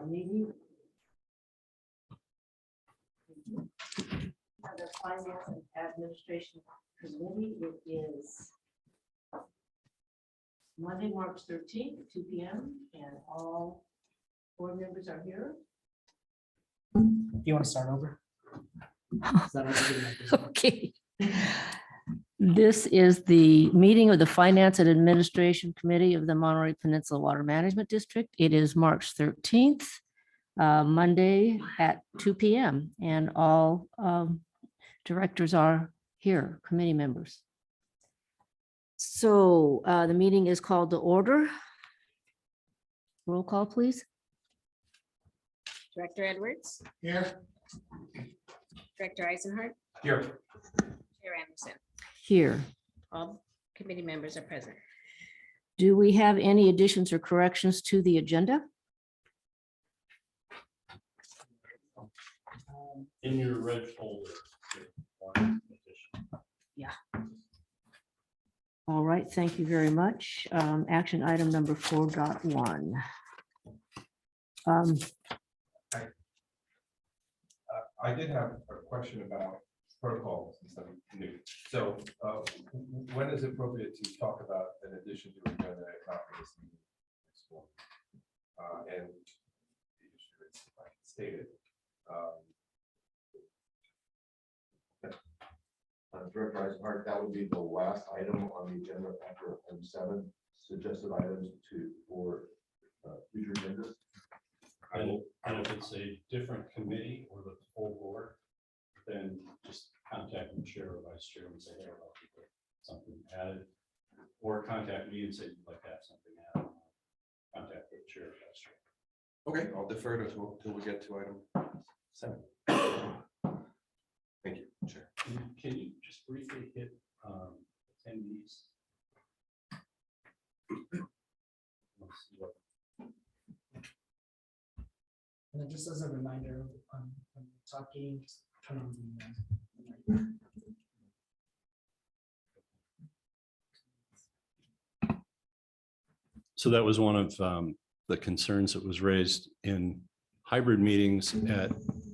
meeting. The Finance and Administration Committee, it is Monday, March 13th, 2 p.m. and all board members are here. Do you want to start over? Is that okay? Okay. This is the meeting of the Finance and Administration Committee of the Monterey Peninsula Water Management District. It is March 13th, Monday at 2 p.m. and all directors are here, committee members. So the meeting is called to order. Roll call, please. Director Edwards, Here. Director Eisenhart, Here. Chair Anderson. Here. All committee members are present. Do we have any additions or corrections to the agenda? In your red folder. one addition. All right, thank you very much. Action item number 4.1. I did have a question about protocols and something new. So when is it appropriate to talk about an addition to agenda not for this meeting? And the issue is, if I can state it. Director Eisenhart, that would be the last item on the agenda after item 7, suggested items for future agendas. And if it's a different committee or the full board, then just contact the chair or vice chair and say, hey, I'd like to get something added. Or contact me and say you'd like to have something added. Contact the chair or vice chair. Okay, I'll defer to till we get to item 7. Thank you, Chair. Can you just briefly hit attendees? Let's see what- And then just as a reminder, when you're talking, just turn on the So that was one of the concerns that was raised in hybrid meetings at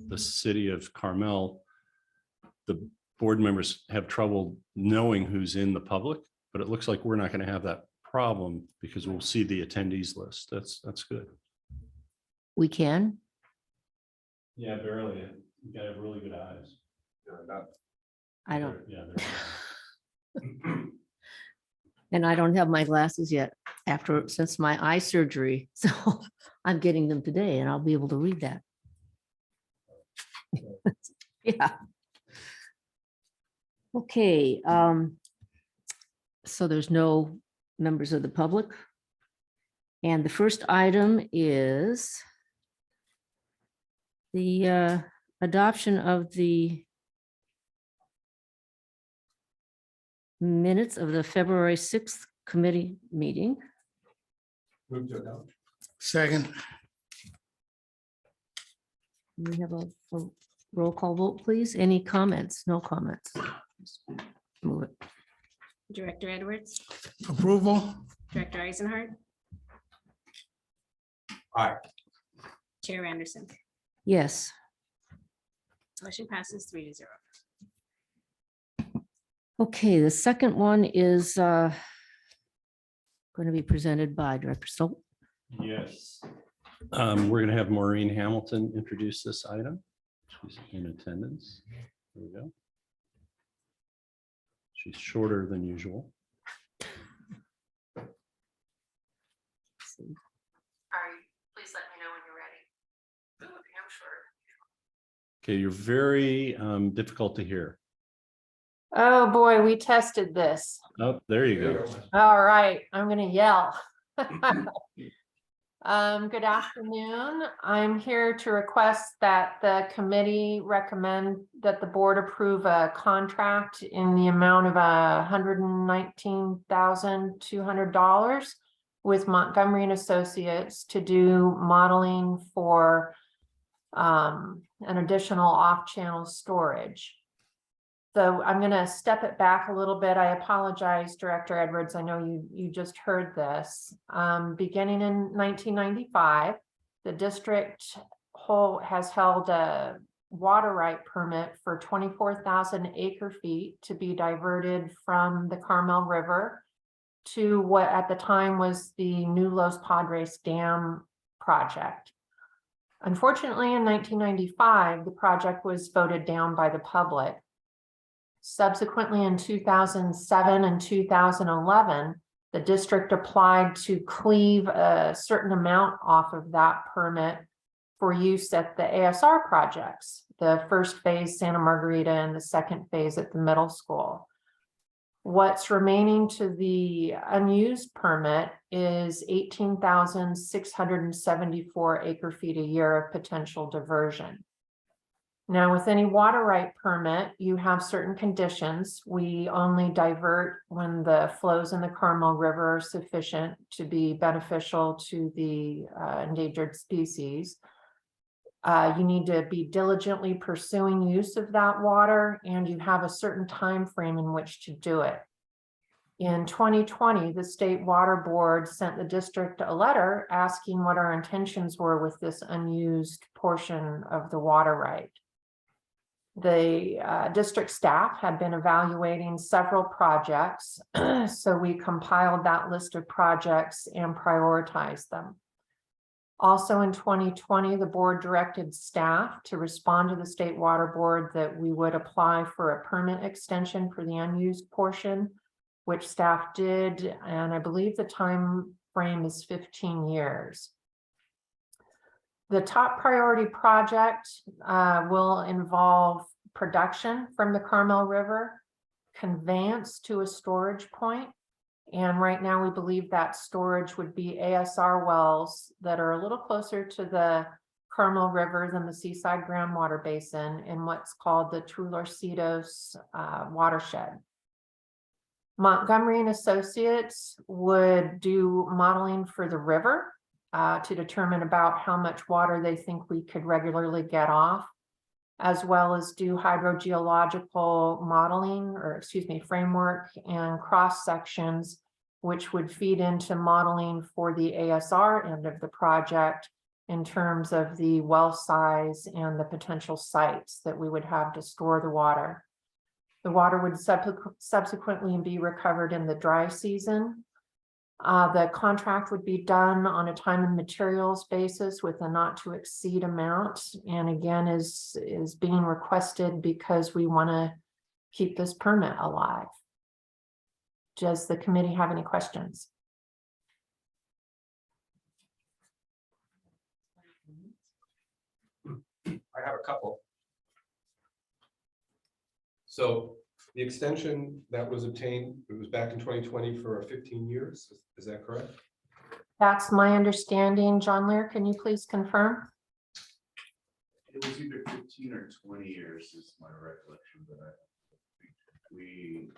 the city of Carmel. The board members have trouble knowing who's in the public, but it looks like we're not going to have that problem because we'll see the attendees list. That's good. We can. Yeah, barely. You gotta have really good eyes. I don't, Yeah. and I don't have my glasses yet since my eye surgery. So I'm getting them today and I'll be able to read that. Yeah. Okay. So there's no members of the public. And the first item is the adoption of the minutes of the February 6th committee meeting. Move to adopt. Second. We have a roll call vote, please. Any comments? No comments. Move it. Director Edwards, Approval. Director Eisenhart. Aye. Chair Anderson. Yes. Motion passes 3-0. Okay, the second one is going to be presented by Director Stoll. Yes. We're going to have Maureen Hamilton introduce this item. She's in attendance. There we go. She's shorter than usual. Please let me know when you're ready. I'm sure. Okay, you're very difficult to hear. Oh, boy, we tested this. Oh, there you go. All right, I'm gonna yell. Good afternoon. I'm here to request that the committee recommend that the board approve a contract in the amount of $119,200 with Montgomery and Associates to do modeling for an additional off-channel storage. So I'm going to step it back a little bit. I apologize, Director Edwards. I know you just heard this. Beginning in 1995, The district has held a water right permit for 24,000 acre feet to be diverted from the Carmel River to what at the time was the new Los Padres Dam project. Unfortunately, in 1995, the project was voted down by the public. Subsequently, in 2007 and 2011, the district applied to cleave a certain amount off of that permit for use at the ASR projects, the first phase Santa Margarita and the second phase at the middle school. What's remaining to the unused permit is 18,674 acre feet a year of potential diversion. Now, with any water right permit, you have certain conditions. We only divert when the flows in the Carmel River are sufficient to be beneficial to the endangered species. You need to be diligently pursuing use of that water, and you have a certain time frame in which to do it. In 2020, the State Water Board sent the district a letter asking what our intentions were with this unused portion of the water right. The district staff had been evaluating several projects, so we compiled that list of projects and prioritized them. Also in 2020, the board directed staff to respond to the State Water Board that we would apply for a permit extension for the unused portion, which staff did, and I believe the time frame is 15 years. The top priority project will involve production from the Carmel River, conveyance to a storage point, and right now we believe that storage would be ASR wells that are a little closer to the Carmel River than the Seaside Groundwater Basin in what's called the Trulorcitos watershed. Montgomery and Associates would do modeling for the river to determine about how much water they think we could regularly get off, as well as do hydrogeological modeling, or excuse me, framework and cross sections, which would feed into modeling for the ASR end of the project in terms of the well size and the potential sites that we would have to store the water. The water would subsequently be recovered in the dry season. The contract would be done on a time and materials basis with a not to exceed amount. And again, is being requested because we want to keep this permit alive. Does the committee have any questions? I have a couple. So the extension that was obtained, it was back in 2020 for 15 years. Is that correct? That's my understanding. John Lear, can you please confirm? It was either 15 or 20 years is my recollection, but we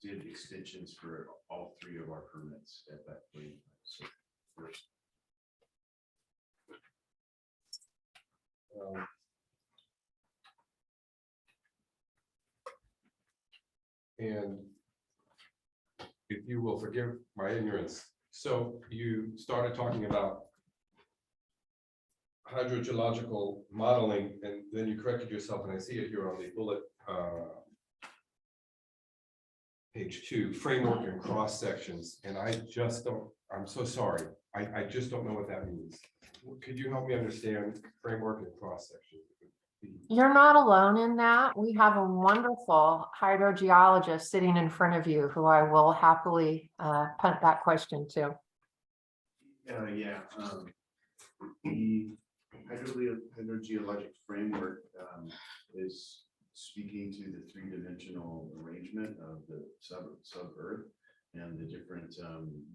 did extensions for all three of our permits at that point. So first. And if you will forgive my ignorance, so you started talking about hydrogeological modeling, and then you corrected yourself, and I see it here on the bullet, page 2, framework and cross sections, and I just don't, I'm so sorry, I just don't know what that means. Could you help me understand framework and cross sections? You're not alone in that. We have a wonderful hydrogeologist sitting in front of you who I will happily punt that question to. Yeah, the hydrogeologic framework is speaking to the three-dimensional arrangement of the sub-earth and the different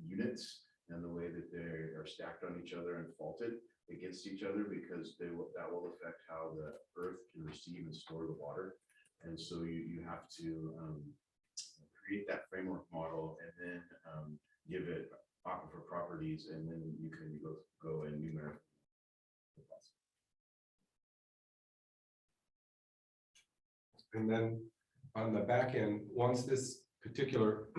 units and the way that they are stacked on each other and faulted against each other, because that will affect how the earth can receive and store the water. And so you have to create that framework model and then give it aquifer properties, and then you can go and numerically. And then on the back end, once this particular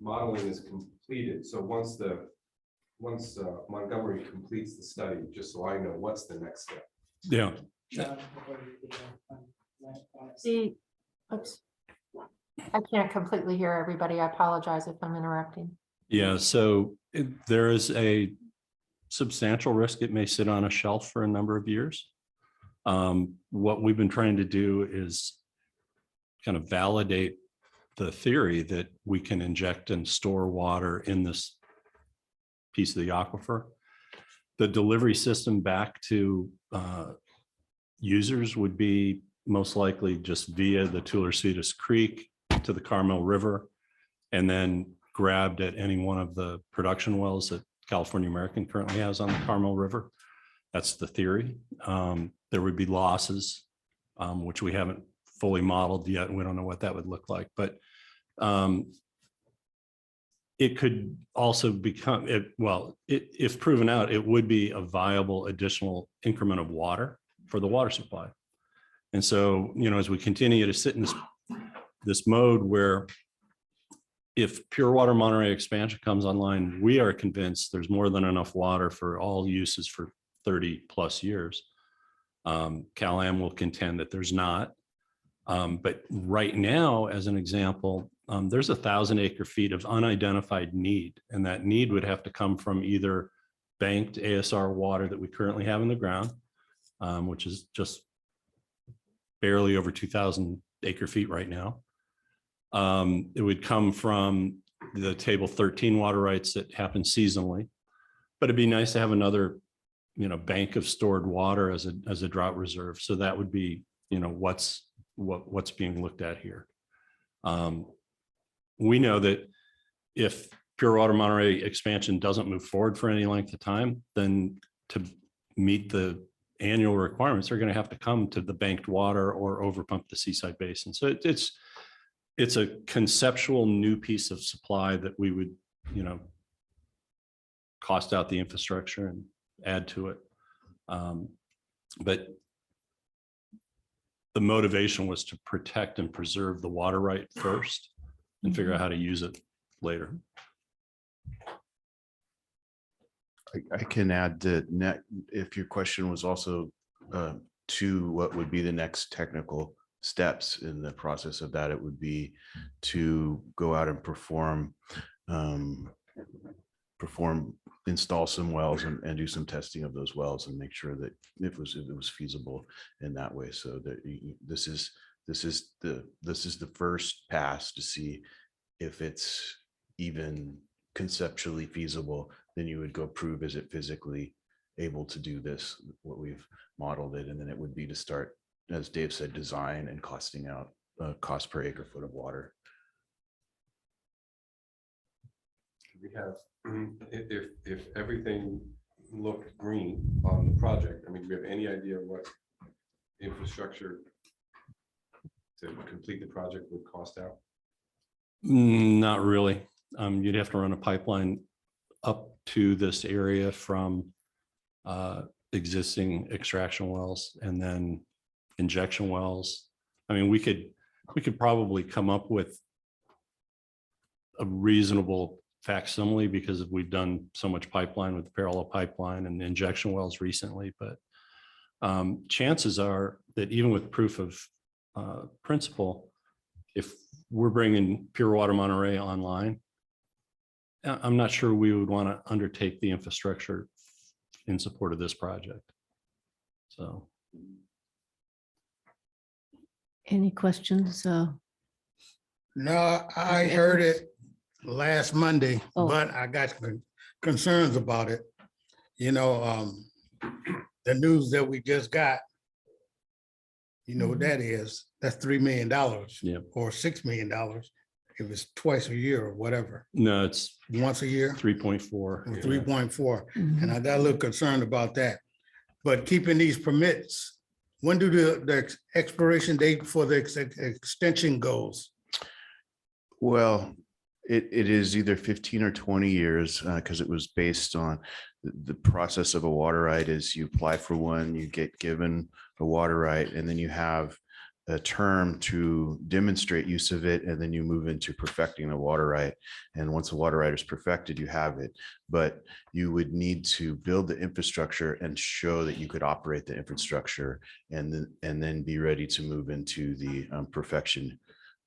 modeling is completed, so once the Montgomery completes the study, just so I know what's the next step. Yeah, John, See, oops. I can't completely hear everybody. I apologize if I'm interrupting. yeah. So there is a substantial risk it may sit on a shelf for a number of years. What we've been trying to do is kind of validate the theory that we can inject and store water in this piece of the aquifer. The delivery system back to users would be most likely just via the Tularcitas Creek to the Carmel River, and then grabbed at any one of the production wells that California American currently has on the Carmel River. That's the theory. There would be losses, which we haven't fully modeled yet, and we don't know what that would look like. But it could also become, if proven out, it would be a viable additional increment of water for the water supply. And so, as we continue to sit in this mode where if Pure Water Monterey expansion comes online, we are convinced there's more than enough water for all uses for 30 plus years. Cal-Am will contend that there's not. But right now, as an example, there's 1,000 acre feet of unidentified need, and that need would have to come from either banked ASR water that we currently have in the ground, which is just barely over 2,000 acre feet right now. It would come from the table 13 water rights that happen seasonally, but it'd be nice to have another, bank of stored water as a drought reserve. So that would be, what's being looked at here. We know that if Pure Water Monterey expansion doesn't move forward for any length of time, then to meet the annual requirements, they're going to have to come to the banked water or overpump the Seaside Basin. So it's a conceptual new piece of supply that we would, cost out the infrastructure and add to it. But the motivation was to protect and preserve the water right first and figure out how to use it later. I can add that if your question was also to what would be the next technical steps in the process of that, it would be to go out and install some wells and do some testing of those wells and make sure that it was feasible in that way. So that this is the first pass to see if it's even conceptually feasible. Then you would go prove, is it physically able to do this, what we've modeled it, and then it would be to start, as Dave said, design and costing out cost per acre foot of water. We have, if everything looked green on the project, do we have any idea what infrastructure to complete the project would cost out? Not really. You'd have to run a pipeline up to this area from existing extraction wells and then injection wells. We could probably come up with a reasonable facsimile because we've done so much pipeline with the parallel pipeline and injection wells recently. But chances are that even with proof of principle, if we're bringing Pure Water Monterey online, I'm not sure we would want to undertake the infrastructure in support of this project. So. Any questions? No, I heard it last Monday, Oh. but I got concerns about it. The news that we just got, what that is, that's $3 million Yep. or $6 million. If it's twice a year or whatever, No, it's once a year, 3.4. or 3.4. Mhm. And I got a little concerned about that. But keeping these permits, when do the expiration date for the extension goes? Well, it is either 15 or 20 years because it was based on the process of a water right is you apply for one, you get given a water right, and then you have a term to demonstrate use of it, and then you move into perfecting the water right. And once the water right is perfected, you have it. But you would need to build the infrastructure and show that you could operate the infrastructure, and then be ready to move into the perfection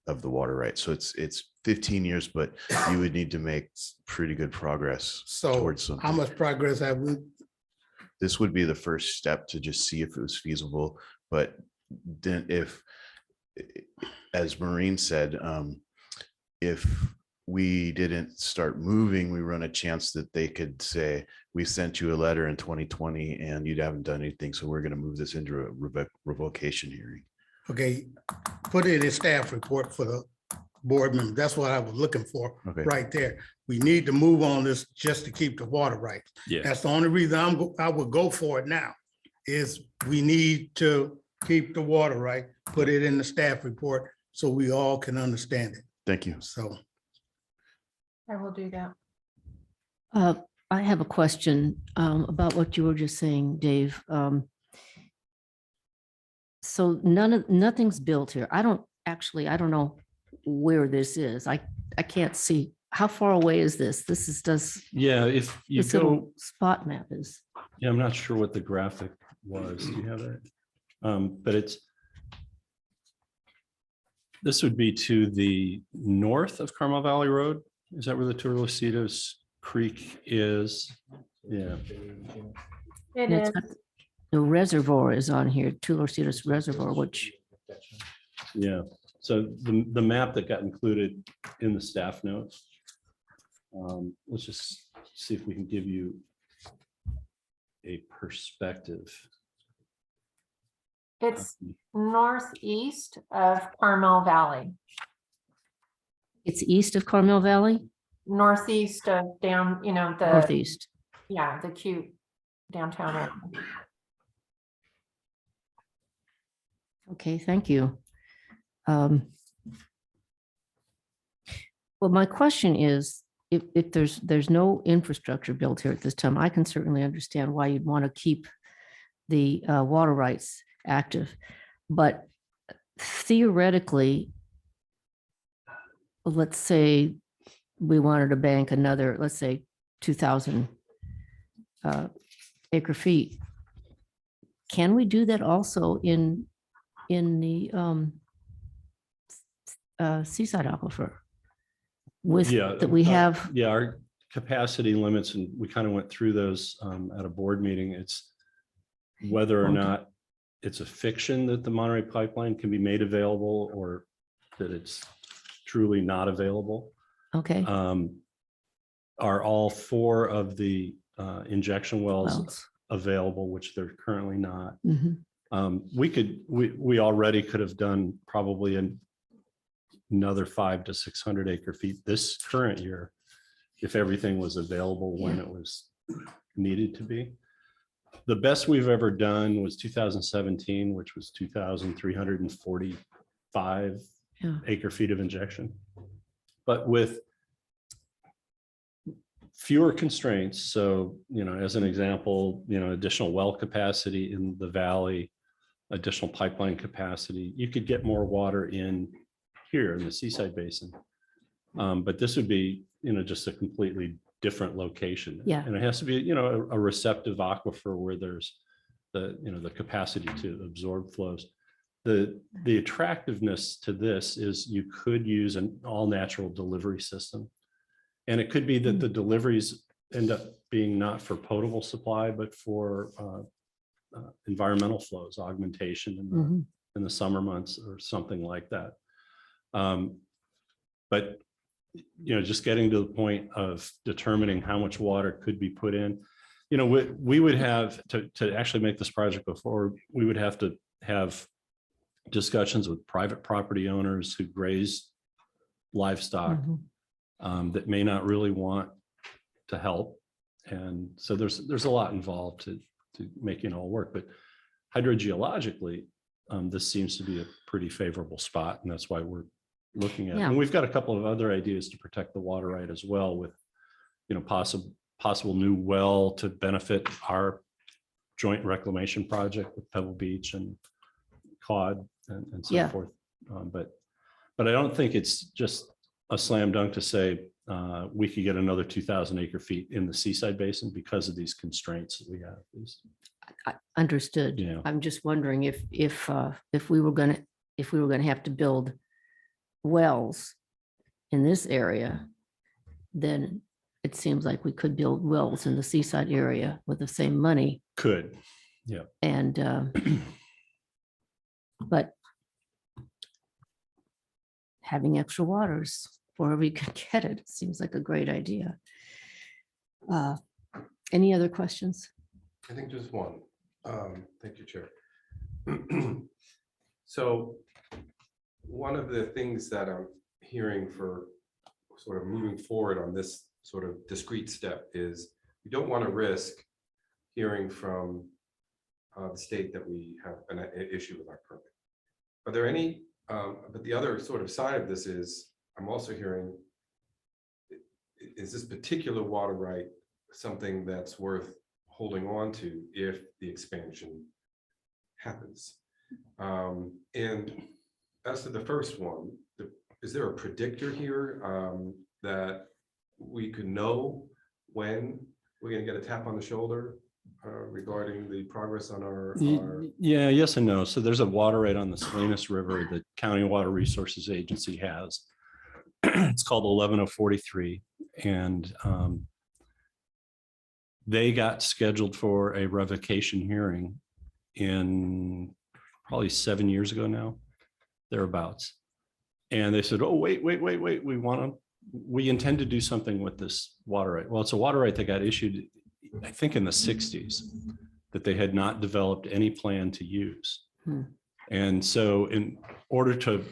of the water right. So it's 15 years, but you would need to make pretty good progress So towards something. how much progress have we? This would be the first step to just see if it was feasible. But then if, as Maureen said, if we didn't start moving, we run a chance that they could say, we sent you a letter in 2020 and you haven't done anything. So we're going to move this into a revocation hearing. Okay, put it in a staff report for the board member. That's what I was looking for Okay. right there. We need to move on this just to keep the water right. Yeah. That's the only reason I would go for it now, is we need to keep the water right, put it in the staff report so we all can understand it. Thank you. So I will do that. I have a question about what you were just saying, Dave. So nothing's built here. I don't know where this is. I can't see. How far away is this? This is Yeah, if you this go, little spot map is. yeah, I'm not sure what the graphic was. Do you have that? But this would be to the north of Carmel Valley Road. Is that where the Turlositos Creek is? Yeah. It And it's is. got the reservoir is on here, Tulorcitos Reservoir, which, Yeah, so the map that got included in the staff notes. Let's just see if we can give you a perspective. It's northeast of Carmel Valley, it's east of Carmel Valley, northeast of down, the, northeast. yeah, the cute downtown area. Okay, thank you. Well, my question is, if there's no infrastructure built here at this time, I can certainly understand why you'd want to keep the water rights active. But theoretically, let's say we wanted to bank another, let's say 2,000 acre feet. Can we do that also in the seaside aquifer? With Yeah, that we have, Yeah, our capacity limits, and we kind of went through those at a board meeting. It's whether or Okay. not it's a fiction that the Monterey pipeline can be made available, or that it's truly not available. okay, Are all 4 of the injection wells wells. available, which they're currently not. Mhm. We already could have done probably another 500 to 600 acre feet this current year, if everything was available when it was needed to be. The best we've ever done was 2017, which was 2,345 Yeah. acre feet of injection. But with fewer constraints, so, as an example, additional well capacity in the valley, additional pipeline capacity, you could get more water in here in the Seaside Basin. But this would be, just a completely different location. Yeah. And it has to be, a receptive aquifer where there's the capacity to absorb flows. The attractiveness to this is you could use an all natural delivery system. And it could be that the deliveries end up being not for potable supply, but for environmental flows, augmentation Mhm. in the summer months or something like that. But, just getting to the point of determining how much water could be put in, we would have to actually make this project before, we would have to have discussions with private property owners who graze livestock Mhm. that may not really want to help. And so there's a lot involved to making it all work. But hydrogeologically, this seems to be a pretty favorable spot, and that's why we're looking at it. Yeah. And we've got a couple of other ideas to protect the water right as well, with possible new well to benefit our joint reclamation project with Pebble Beach and Cod and so Yeah. forth. But I don't think it's just a slam dunk to say we could get another 2,000 acre feet in the Seaside Basin because of these constraints that we have. Understood. Yeah. I'm just wondering if we were gonna have to build wells in this area, then it seems like we could build wells in the Seaside area with the same money. Could, yeah. And but having extra waters wherever you can get it seems like a great idea. Any other questions? I think just one. Thank you, Chair. So one of the things that I'm hearing for sort of moving forward on this sort of discrete step is we don't want to risk hearing from the state that we have an issue with our permit. Are there any, but the other sort of side of this is, I'm also hearing, is this particular water right something that's worth holding on to if the expansion happens? And as to the first one, is there a predictor here that we could know when we're going to get a tap on the shoulder regarding the progress on our Yeah, yes and no. So there's a water right on the Salinas River that County Water Resources Agency has. It's called 11043, and they got scheduled for a revocation hearing in probably 7 years ago now, thereabouts. And they said, oh, wait, we intend to do something with this water right. Well, it's a water right that got issued, I think, in the 60s, that they had not developed any plan to use. And so in order to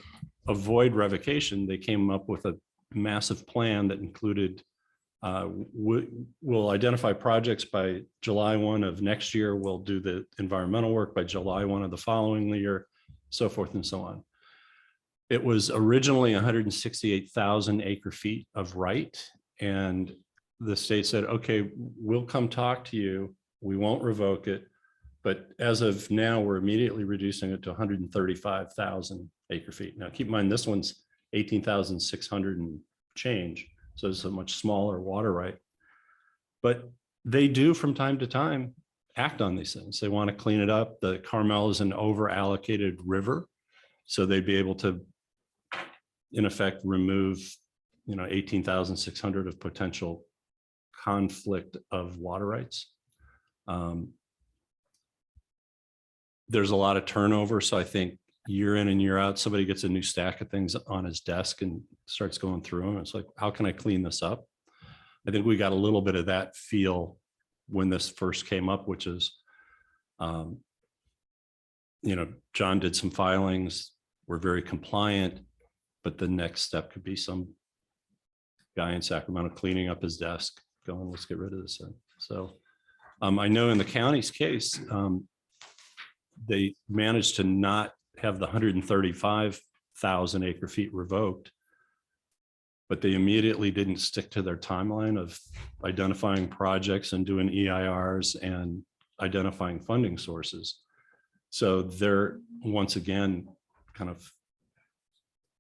avoid revocation, they came up with a massive plan that included, we'll identify projects by July 1 of next year. We'll do the environmental work by July 1 of the following year, so forth and so on. It was originally 168,000 acre feet of right. And the state said, okay, we'll come talk to you. We won't revoke it. But as of now, we're immediately reducing it to 135,000 acre feet. Now, keep in mind, this one's 18,600 and change. So it's a much smaller water right. But they do from time to time act on these things. They want to clean it up. The Carmel is an over allocated river. So they'd be able to, in effect, remove, 18,600 of potential conflict of water rights. There's a lot of turnover. So I think year in and year out, somebody gets a new stack of things on his desk and starts going through them. It's like, how can I clean this up? I think we got a little bit of that feel when this first came up, which is, John did some filings. We're very compliant, but the next step could be some guy in Sacramento cleaning up his desk, going, let's get rid of this thing. So I know in the county's case, they managed to not have the 135,000 acre feet revoked, but they immediately didn't stick to their timeline of identifying projects and doing EIRs and identifying funding sources. So they're once again kind of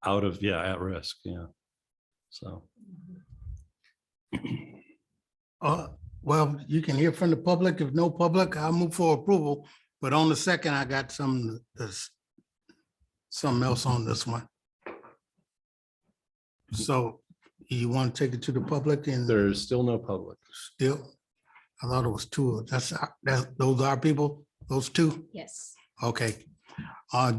out of, at risk. Yeah. So. Well, you can hear from the public. If no public, I'll move for approval. But on the second, I got something else on this one. So you want to take it to the public and There's still no public. still? I thought it was two. Those are people, those two? Yes. Okay. I'll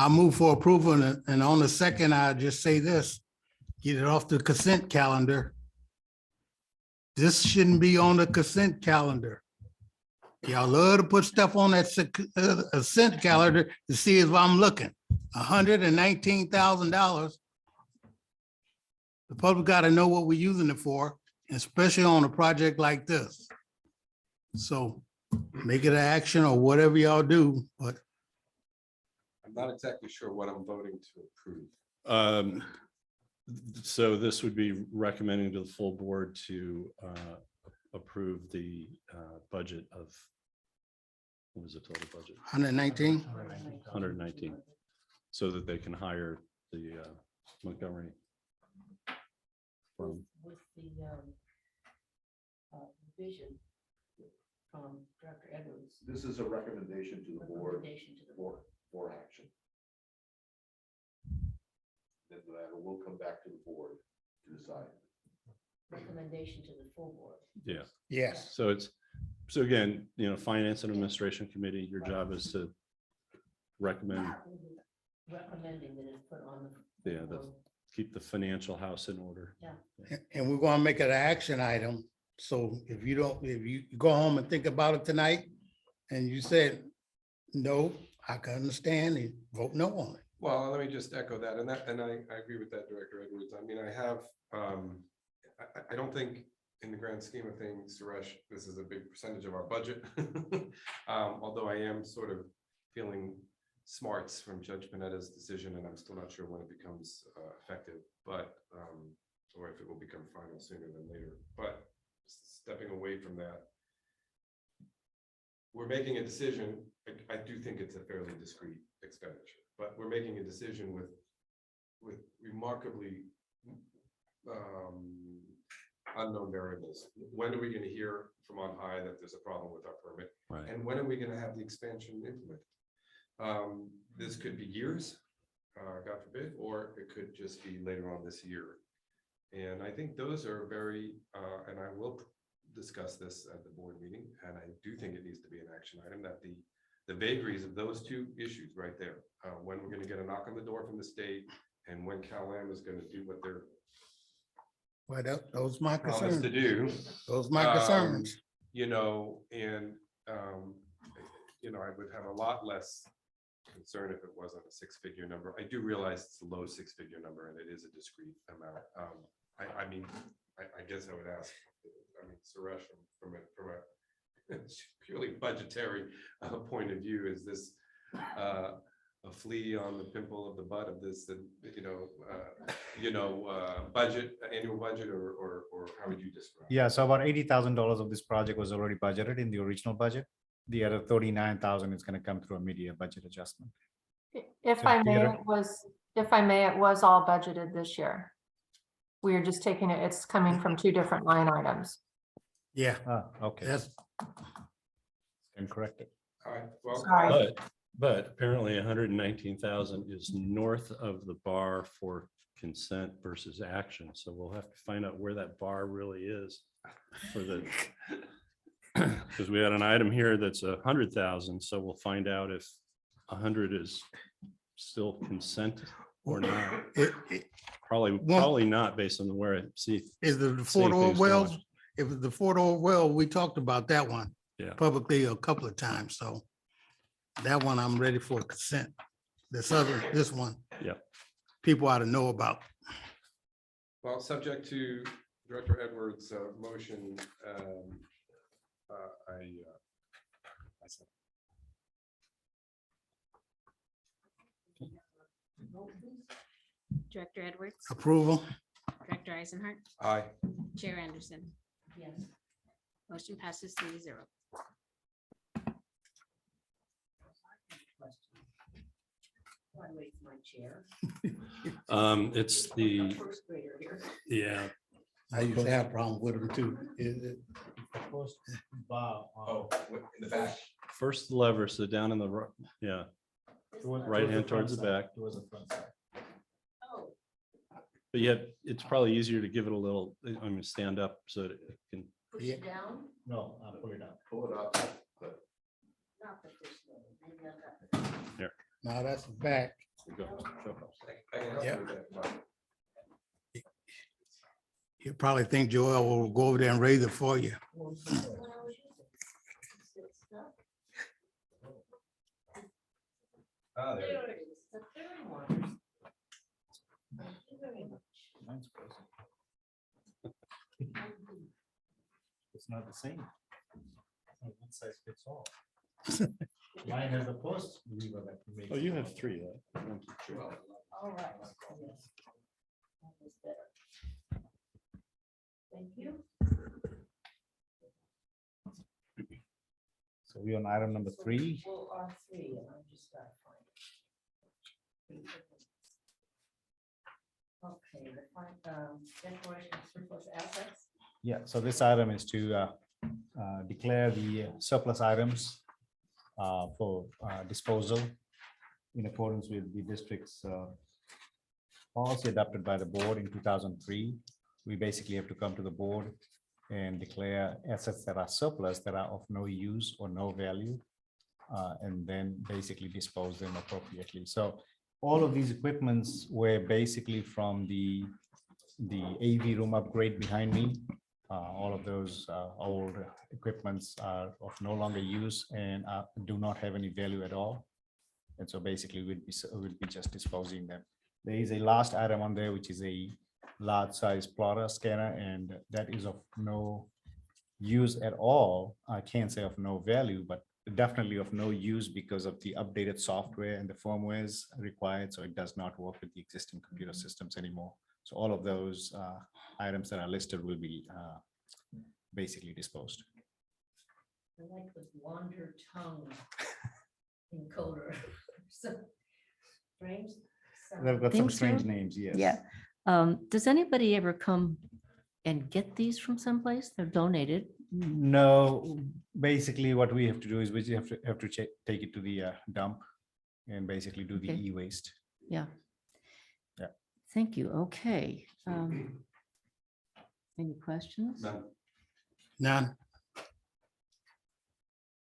move for approval, and on the second, I just say this, get it off the consent calendar. This shouldn't be on the consent calendar. Y'all love to put stuff on that consent calendar to see if I'm looking. $119,000. The public got to know what we're using it for, especially on a project like this. So make it an action or whatever y'all do, but I'm not exactly sure what I'm voting to approve. So this would be recommending to the full board to approve the budget of What was the total budget? 119? 119, so that they can hire the Montgomery firm. With the vision from Dr. Edwards. This is a recommendation to the board Recommendation to the board. for action. Then that will come back to the board to decide. Recommendation to the full board. Yeah. Yes. So so again, Finance and Administration Committee, your job is to recommend, Recommending that it's put on the. yeah, keep the financial house in order. And we're gonna make it an action item. So if you go home and think about it tonight and you said, no, I can understand and vote no on it. Well, let me just echo that, and I agree with that, Director Edwards. I mean, I don't think in the grand scheme of things, Suresh, this is a big percentage of our budget. Although I am sort of feeling smarts from Judge Panetta's decision, and I'm still not sure when it becomes effective, but, or if it will become final sooner than later. But stepping away from that, we're making a decision. I do think it's a fairly discrete expenditure, but we're making a decision with remarkably unknown variables. When are we going to hear from on high that there's a problem with our permit? Right. And when are we going to have the expansion implemented? This could be years, God forbid, or it could just be later on this year. And I think those are very, and I will discuss this at the board meeting, and I do think it needs to be an action item, that the vagaries of those two issues right there, when we're going to get a knock on the door from the state, and when Cal-Am is going to do what they're Well, those my promised concerns. to do. Those my concerns. I would have a lot less concern if it wasn't a six-figure number. I do realize it's a low six-figure number, and it is a discrete amount. I guess I would ask, Suresh, from a purely budgetary point of view, is this a flea on the pimple of the butt of this, budget, annual budget, or how would you describe it? Yeah, so about $80,000 of this project was already budgeted in the original budget. The other 39,000 is going to come through a mid-year budget adjustment. If So I may, Peter? it was all budgeted this year. We are just taking it, it's coming from two different line items. Yeah, Okay, that's, can correct it. All right, well, Sorry. But apparently 119,000 is north of the bar for consent versus action. So we'll have to find out where that bar really is for the, because we had an item here that's 100,000. So we'll find out if 100 is still consent or not. Probably not, based on where I see. is the seeing Fort Ord things wells, going. if it's the Fort Ord well, we talked about that one. Yeah. Publicly a couple of times, so that one I'm ready for consent. This one. Yeah. People ought to know about. well, subject to Director Edwards' motion, Director Edwards, Approval? Director Eisenhart, aye. Chair Anderson. Yes. Motion passes 3-0. Why wait for my chair? It's the, First grader here. yeah, I used to have a problem with them too. Is it? Oh, in the back. first lever, so down in the, yeah, right hand towards the back. Oh, But yet, it's probably easier to give it a little, stand up so that it can, push it down, No, pull it out. Pull it up. not the first level. Maybe I got the. No, that's the back. go. I can help you Yep. with that, Mike. You probably think Joel will go over there and raise it for you. Well, this is what I was using. It's stuff. Ah, there it is. There it is, the third one. Thank you very much. Mine's closer. It's not the same. One size fits all. Mine has a post lever that makes. Oh, you have three. All right. Yes. That was better. Thank you. So we on item number 3. Well, on 3, and I'm just gotta find it. Okay, declaration of surplus assets. Yeah, so this item is to declare the surplus items for disposal in accordance with the district's policy adopted by the board in 2003. We basically have to come to the board and declare assets that are surplus, that are of no use or no value, and then basically dispose them appropriately. So all of these equipments were basically from the AV room upgrade behind me. All of those old equipments are of no longer use and do not have any value at all. And so basically we'd be just disposing them. There is a last item on there, which is a large size plotter scanner, and that is of no use at all. I can't say of no value, but definitely of no use because of the updated software and the firmwares required. So it does not work with the existing computer systems anymore. So all of those items that are listed will be basically disposed. I like the wander tongue encoder. So strange. They've got some Think strange so? names, yes. Yeah. Does anybody ever come and get these from someplace? They're donated. No, basically what we have to do is we have to take it to the dump and basically do the Okay. e-waste. Yeah. Yeah. Thank you. Okay. Any questions? None. None.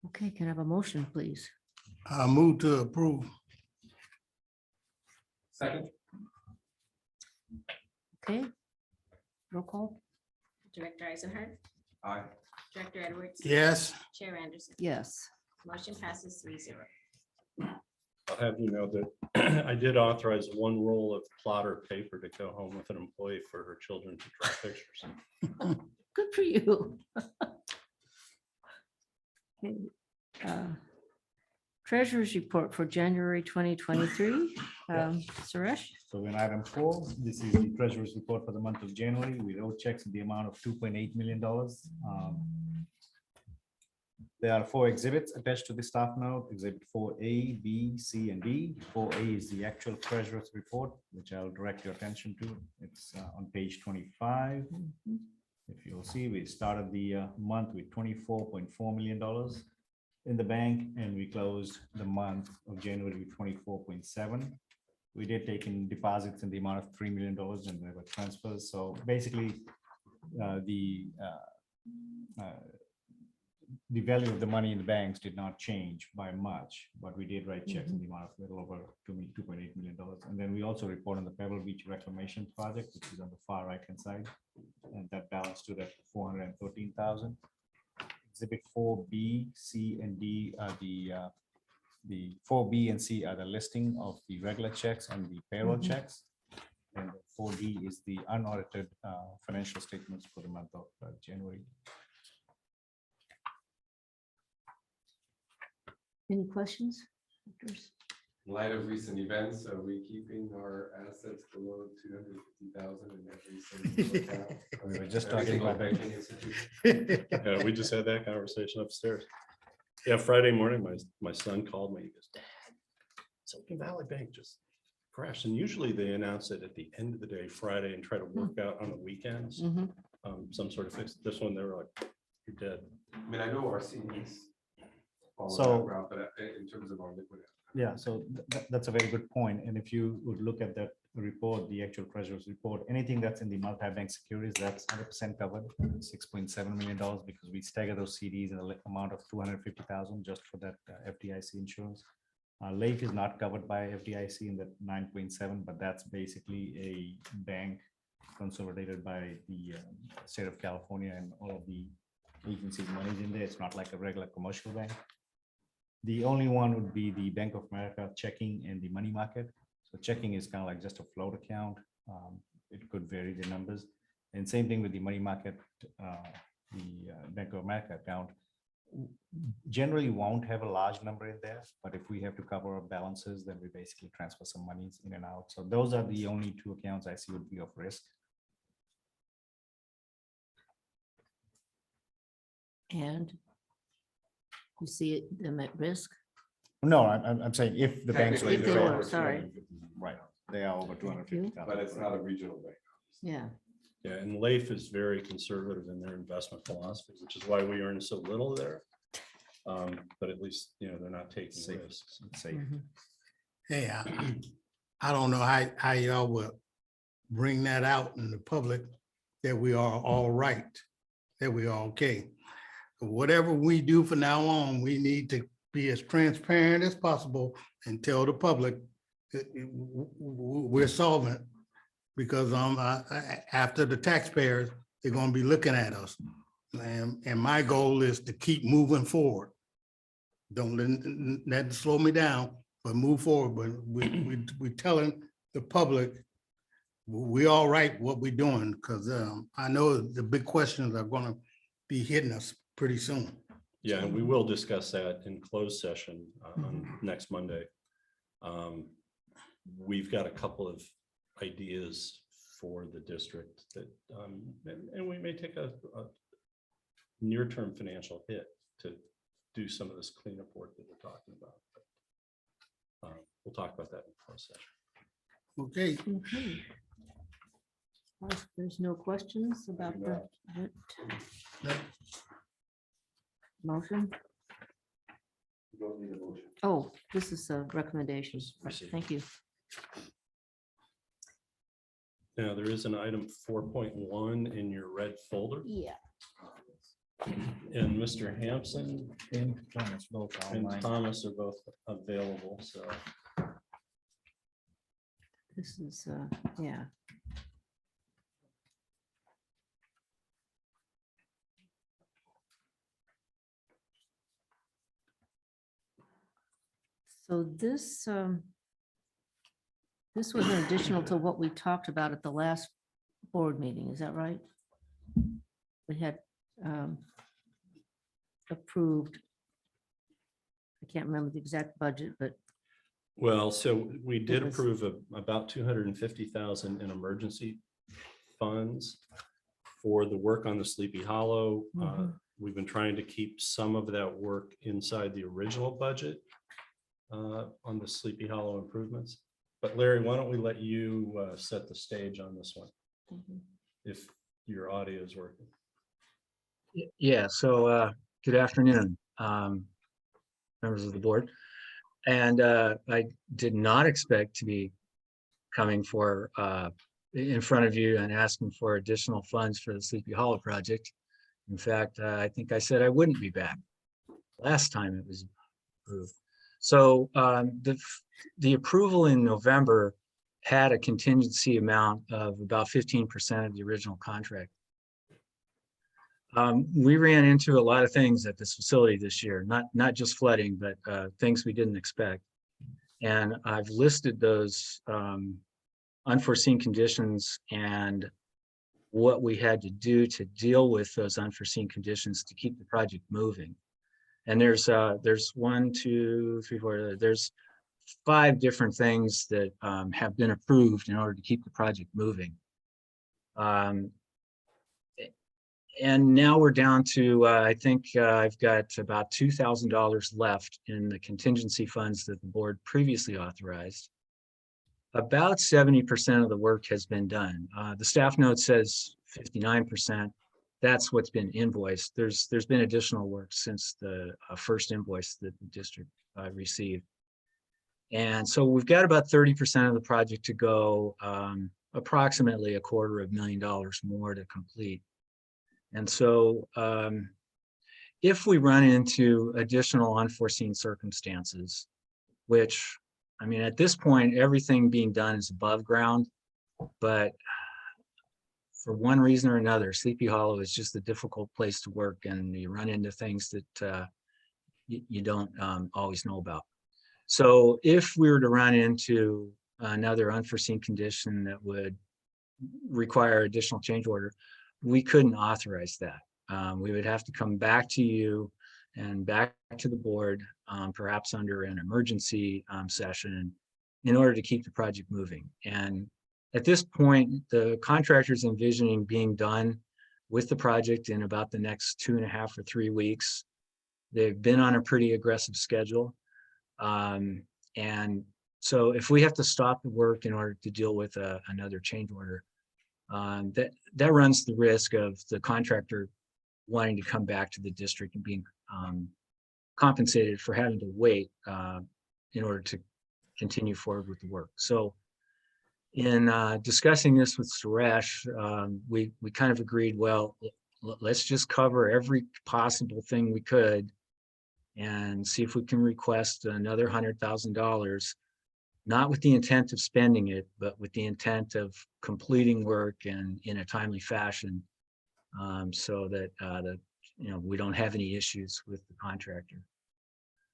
Okay, can I have a motion, please? I move to approve. Second. Okay. Roll call? Director Eisenhart, Aye. Director Edwards. Yes. Chair Anderson. Yes. Motion passes 3-0. I'll have you know that I did authorize 1 roll of plotter paper to go home with an employee for her children to draw pictures. Good for you. Okay. Treasurer's report for January 2023. Suresh? So in item 4, this is the treasurer's report for the month of January. We wrote checks in the amount of $2.8 million. There are 4 exhibits attached to the staff note. Exhibit 4A, B, C, and D. 4A is the actual treasurer's report, which I'll direct your attention to. It's on page 25. If you'll see, we started the month with $24.4 million in the bank, and we closed the month of January with 24.7. We did take in deposits in the amount of $3 million, and there were transfers. So basically, the value of the money in the banks did not change by much, but we did write checks in the amount of a little over $2.8 million. And then we also report on the Pebble Beach Reclamation Project, which is on the far right-hand side, and that balance stood at $413,000. Exhibit 4B, C, and D are the 4B and C are the listing of the regular checks and the payroll checks. And 4D is the unaudited financial statements for the month of January. Any questions? Doctors? In light of recent events, are we keeping our assets below 250,000 in every single account? We were just Every talking single about that. banking institution? Yeah, we just had that conversation upstairs. Yeah, Friday morning, my son called me. He goes, "Dad, Silicon Valley Bank just crashed." And usually they announce it at the end of the day, Friday, and try to work out on the weekends. Mhm. Some sort of fix. This one, they were like, "You're dead." I mean, I know our CDs follow So- that route, but in terms of our liquid. Yeah, so that's a very good point. And if you would look at that report, the actual treasurer's report, anything that's in the multi-bank securities, that's 100% covered, $6.7 million, because we stagger those CDs in the amount of 250,000 just for that FDIC insurance. Lake is not covered by FDIC in that 9.7, but that's basically a bank consolidated by the state of California, and all of the agencies' money in there. It's not like a regular commercial bank. The only one would be the Bank of America checking and the money market. So checking is kind of like just a float account. It could vary the numbers. And same thing with the money market, the Bank of America account. Generally won't have a large number in there, but if we have to cover our balances, then we basically transfer some monies in and out. So those are the only 2 accounts I see would be of risk. And You see it- them at risk? No, I'm saying if the banks. Technically, If were they they're were, over sorry. 250, Right, they are over 250,000. But it's not a regional bank. Yeah. Yeah, and Leif is very conservative in their investment philosophy, which is why we earn so little there. But at least, you know, they're not taking Safe. risks. Safe. Mhm. Hey, I don't know how y'all will bring that out in the public that we are all right, that we are okay. Whatever we do from now on, we need to be as transparent as possible and tell the public that we're solvent. Because after the taxpayers, they're gonna be looking at us. And my goal is to keep moving forward. Don't let it slow me down, but move forward. But we telling the public, we all right what we're doing, because I know the big questions are gonna be hitting us pretty soon. Yeah, and we will discuss that in closed session on next Monday. We've got a couple of ideas for the district that, and we may take a near-term financial hit to do some of this cleanup work that we're talking about. But, we'll talk about that in closed session. Okay, Okay. If there's no questions about the motion. You don't need a motion. Oh, this is a recommendation. Proceed. Thank you. Now, there is an item 4.1 in your red folder, Yeah. and Mr. Hampson And Thomas, both and online. Thomas are both available, so. This is, yeah. So this was an additional to what we talked about at the last board meeting, is that right? We had approved, I can't remember the exact budget, but Well, so we did was- approve of about 250,000 in emergency funds for the work on the Sleepy Hollow. We've been trying to keep some of that work inside the original budget on the Sleepy Hollow improvements. But Larry, why don't we let you set the stage on this one, if your audio is working? Yeah, so good afternoon, members of the board. And I did not expect to be coming for in front of you and asking for additional funds for the Sleepy Hollow project. In fact, I think I said I wouldn't be back last time it was approved. So the approval in November had a contingency amount of about 15% of the original contract. We ran into a lot of things at this facility this year, not just flooding, but things we didn't expect. And I've listed those unforeseen conditions and what we had to do to deal with those unforeseen conditions to keep the project moving. And there's 1, 2, 3, 4, there's 5 different things that have been approved in order to keep the project moving. And now we're down to, I think I've got about $2,000 left in the contingency funds that the board previously authorized. About 70% of the work has been done. The staff note says 59%. That's what's been invoiced. There's been additional work since the first invoice that the district received. And so we've got about 30% of the project to go, approximately $250,000 more to complete. And so if we run into additional unforeseen circumstances, which, I mean, at this point, everything being done is above ground, but for one reason or another, Sleepy Hollow is just a difficult place to work, and you run into things that you don't always know about. So if we were to run into another unforeseen condition that would require additional change order, we couldn't authorize that. We would have to come back to you and back to the board, perhaps under an emergency session, in order to keep the project moving. And at this point, the contractor's envisioning being done with the project in about the next 2.5 or 3 weeks, They've been on a pretty aggressive schedule. And so if we have to stop the work in order to deal with another change order, that runs the risk of the contractor wanting to come back to the district and being compensated for having to wait in order to continue forward with the work. So in discussing this with Suresh, we kind of agreed, well, let's just cover every possible thing we could and see if we can request another $100,000, not with the intent of spending it, but with the intent of completing work and in a timely fashion, so that we don't have any issues with the contractor.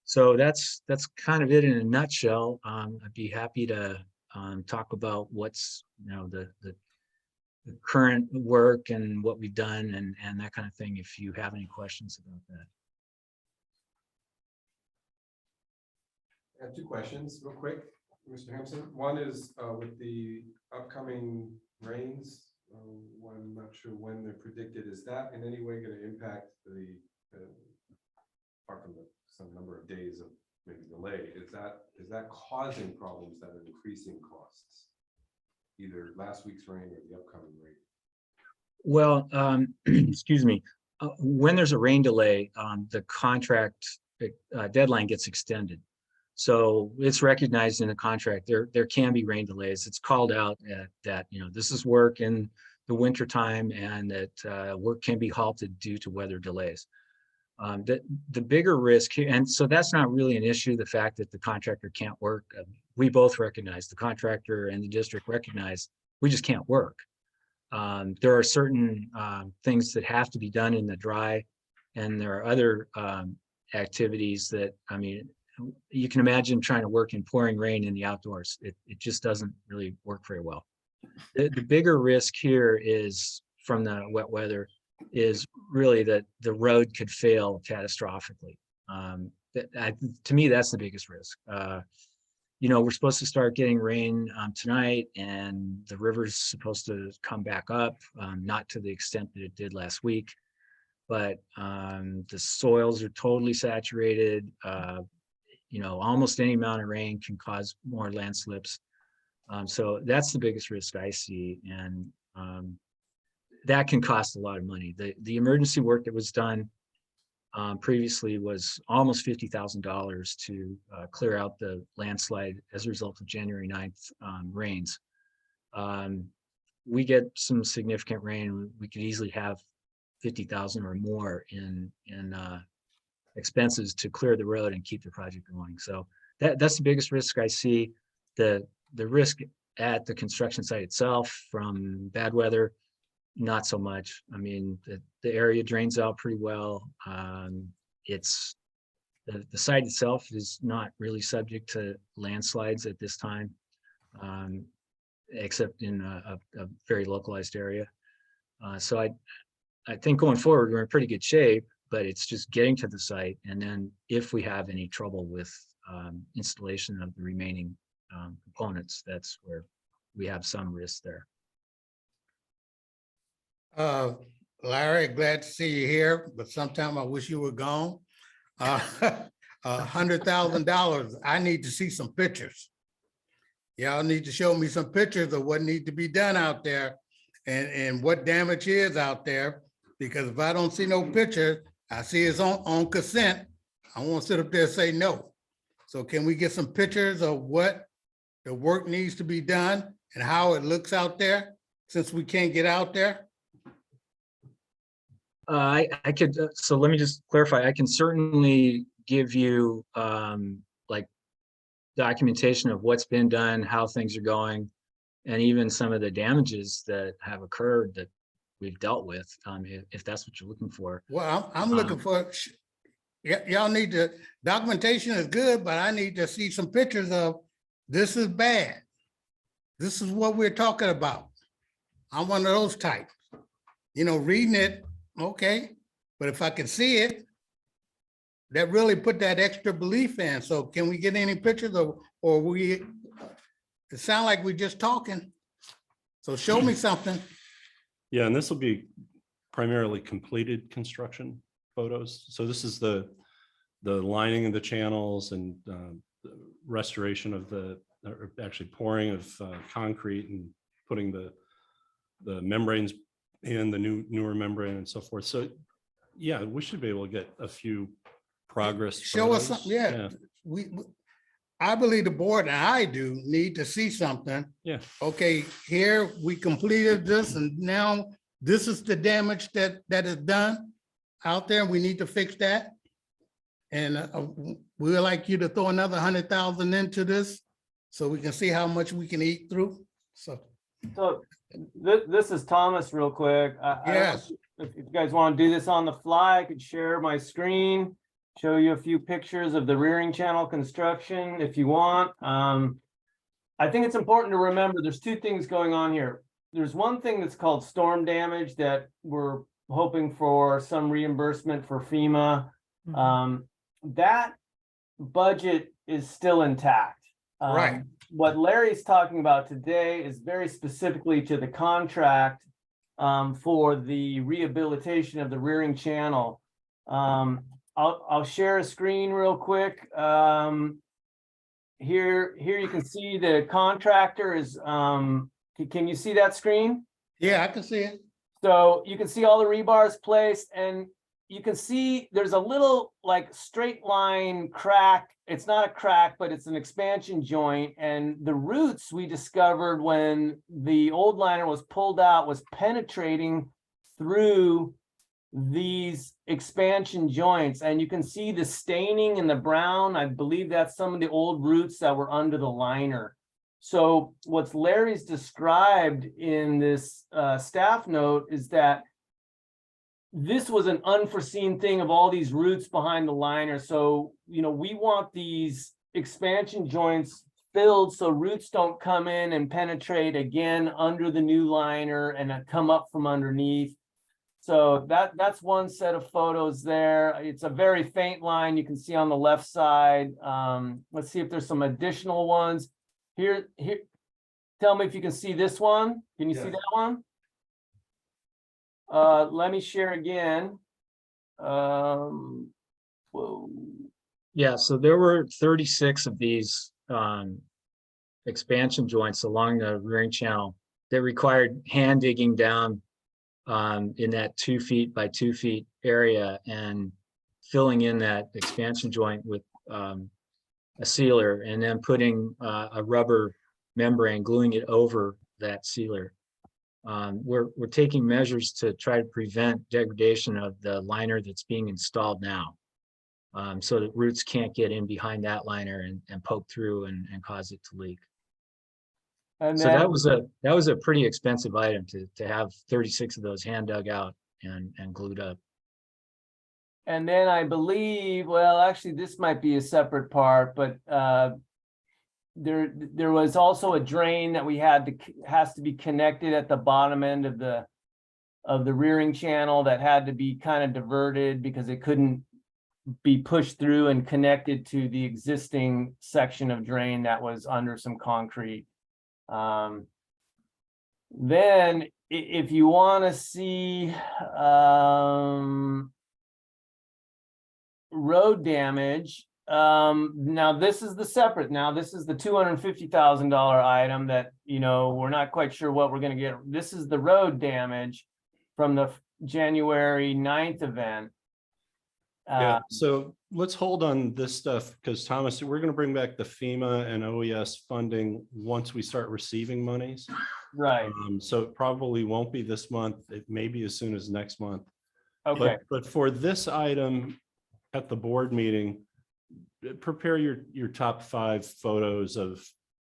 So that's kind of it in a nutshell. I'd be happy to talk about what's the current work and what we've done and that kind of thing, if you have any questions about that. I have two questions real quick, Mr. Hampson. One is with the upcoming rains. I'm not sure when they're predicted. Is that in any way going to impact the, apart from some number of days of maybe delay, is that causing problems that are increasing costs? Either last week's rain or the upcoming rain? Well, excuse me. When there's a rain delay, the contract deadline gets extended. So it's recognized in the contract there can be rain delays. It's called out that this is work in the winter time and that work can be halted due to weather delays. The bigger risk here, and so that's not really an issue, the fact that the contractor can't work. We both recognize, the contractor and the district recognize, we just can't work. There are certain things that have to be done in the dry, and there are other activities that, you can imagine trying to work in pouring rain in the outdoors. It just doesn't really work very well. The bigger risk here is from the wet weather is really that the road could fail catastrophically. To me, that's the biggest risk. We're supposed to start getting rain tonight, and the river's supposed to come back up, not to the extent that it did last week, but the soils are totally saturated. Almost any amount of rain can cause more landslips. So that's the biggest risk I see. And that can cost a lot of money. The emergency work that was done previously was almost $50,000 to clear out the landslide as a result of January 9th rains. We get some significant rain. We could easily have 50,000 or more in expenses to clear the road and keep the project going. So that's the biggest risk I see. The risk at the construction site itself from bad weather, not so much. The area drains out pretty well. It's the site itself is not really subject to landslides at this time, except in a very localized area. So I think going forward, we're in pretty good shape, but it's just getting to the site. And then if we have any trouble with installation of the remaining components, that's where we have some risk there. Larry, glad to see you here, but sometime I wish you were gone. $100,000, I need to see some pictures. Y'all need to show me some pictures of what needs to be done out there and what damage is out there. Because if I don't see no picture, I see it's on consent, I won't sit up there and say no. So can we get some pictures of what the work needs to be done and how it looks out there, since we can't get out there? I could, so let me just clarify. I can certainly give you like documentation of what's been done, how things are going, and even some of the damages that have occurred that we've dealt with, if that's what you're looking for. Well, I'm looking for, y'all need to, documentation is good, but I need to see some pictures of, this is bad. This is what we're talking about. I'm one of those types. Reading it, okay, but if I can see it, that really put that extra belief in. So can we get any pictures of, it sound like we're just talking. So show me something. Yeah, and this will be primarily completed construction photos. So this is the the lining of the channels and the restoration of or actually pouring of concrete and putting the membranes in, the newer membrane and so forth. So yeah, we should be able to get a few progress. Show us photos. something, yeah. I believe the board and I do need to see something. Yeah. Okay, here we completed this and now this is the damage that is done out there. We need to fix that. And we'd like you to throw another 100,000 into this so we can see how much we can eat through. So, This is Thomas real quick. I don't know yes, If you guys want to do this on the fly, I could share my screen, show you a few pictures of the rearing channel construction if you want. I think it's important to remember there's two things going on here. There's one thing that's called storm damage that we're hoping for some reimbursement for FEMA. That budget is still intact. Right. What Larry's talking about today is very specifically to the contract for the rehabilitation of the rearing channel. I'll share a screen real quick. Here you can see the contractor is, can you see that screen? yeah, I can see it. So you can see all the rebars placed and you can see there's a little like straight line crack. It's not a crack, but it's an expansion joint. And the roots we discovered when the old liner was pulled out was penetrating through these expansion joints. And you can see the staining in the brown. I believe that's some of the old roots that were under the liner. So what's Larry's described in this staff note is that this was an unforeseen thing of all these roots behind the liner. So, you know, we want these expansion joints filled so roots don't come in and penetrate again under the new liner and come up from underneath. So that's one set of photos there. It's a very faint line you can see on the left side. Let's see if there's some additional ones. Here, tell me if you can see this one. Can you see that one? Let me share again. Whoa. Yeah, so there were 36 of these expansion joints along the rearing channel that required hand digging down in that 2 feet by 2 feet area and filling in that expansion joint with a sealer and then putting a rubber membrane, gluing it over that sealer. We're taking measures to try to prevent degradation of the liner that's being installed now, so that roots can't get in behind that liner and poke through and cause it to leak. And So then, that was a pretty expensive item to have 36 of those hand dug out and glued up. and then I believe, well, actually, this might be a separate part, but there was also a drain that we has to be connected at the bottom end of the rearing channel that had to be kind of diverted because it couldn't be pushed through and connected to the existing section of drain that was under some concrete. Then if you want to see road damage, now this is the separate, now this is the $250,000 item that, you know, we're not quite sure what we're going to get. This is the road damage from the January 9th event. Yeah, so let's hold on this stuff because Thomas, we're going to bring back the FEMA and OES funding once we start receiving monies. Right. So it probably won't be this month. It may be as soon as next month. Okay. But for this item at the board meeting, prepare your top 5 photos of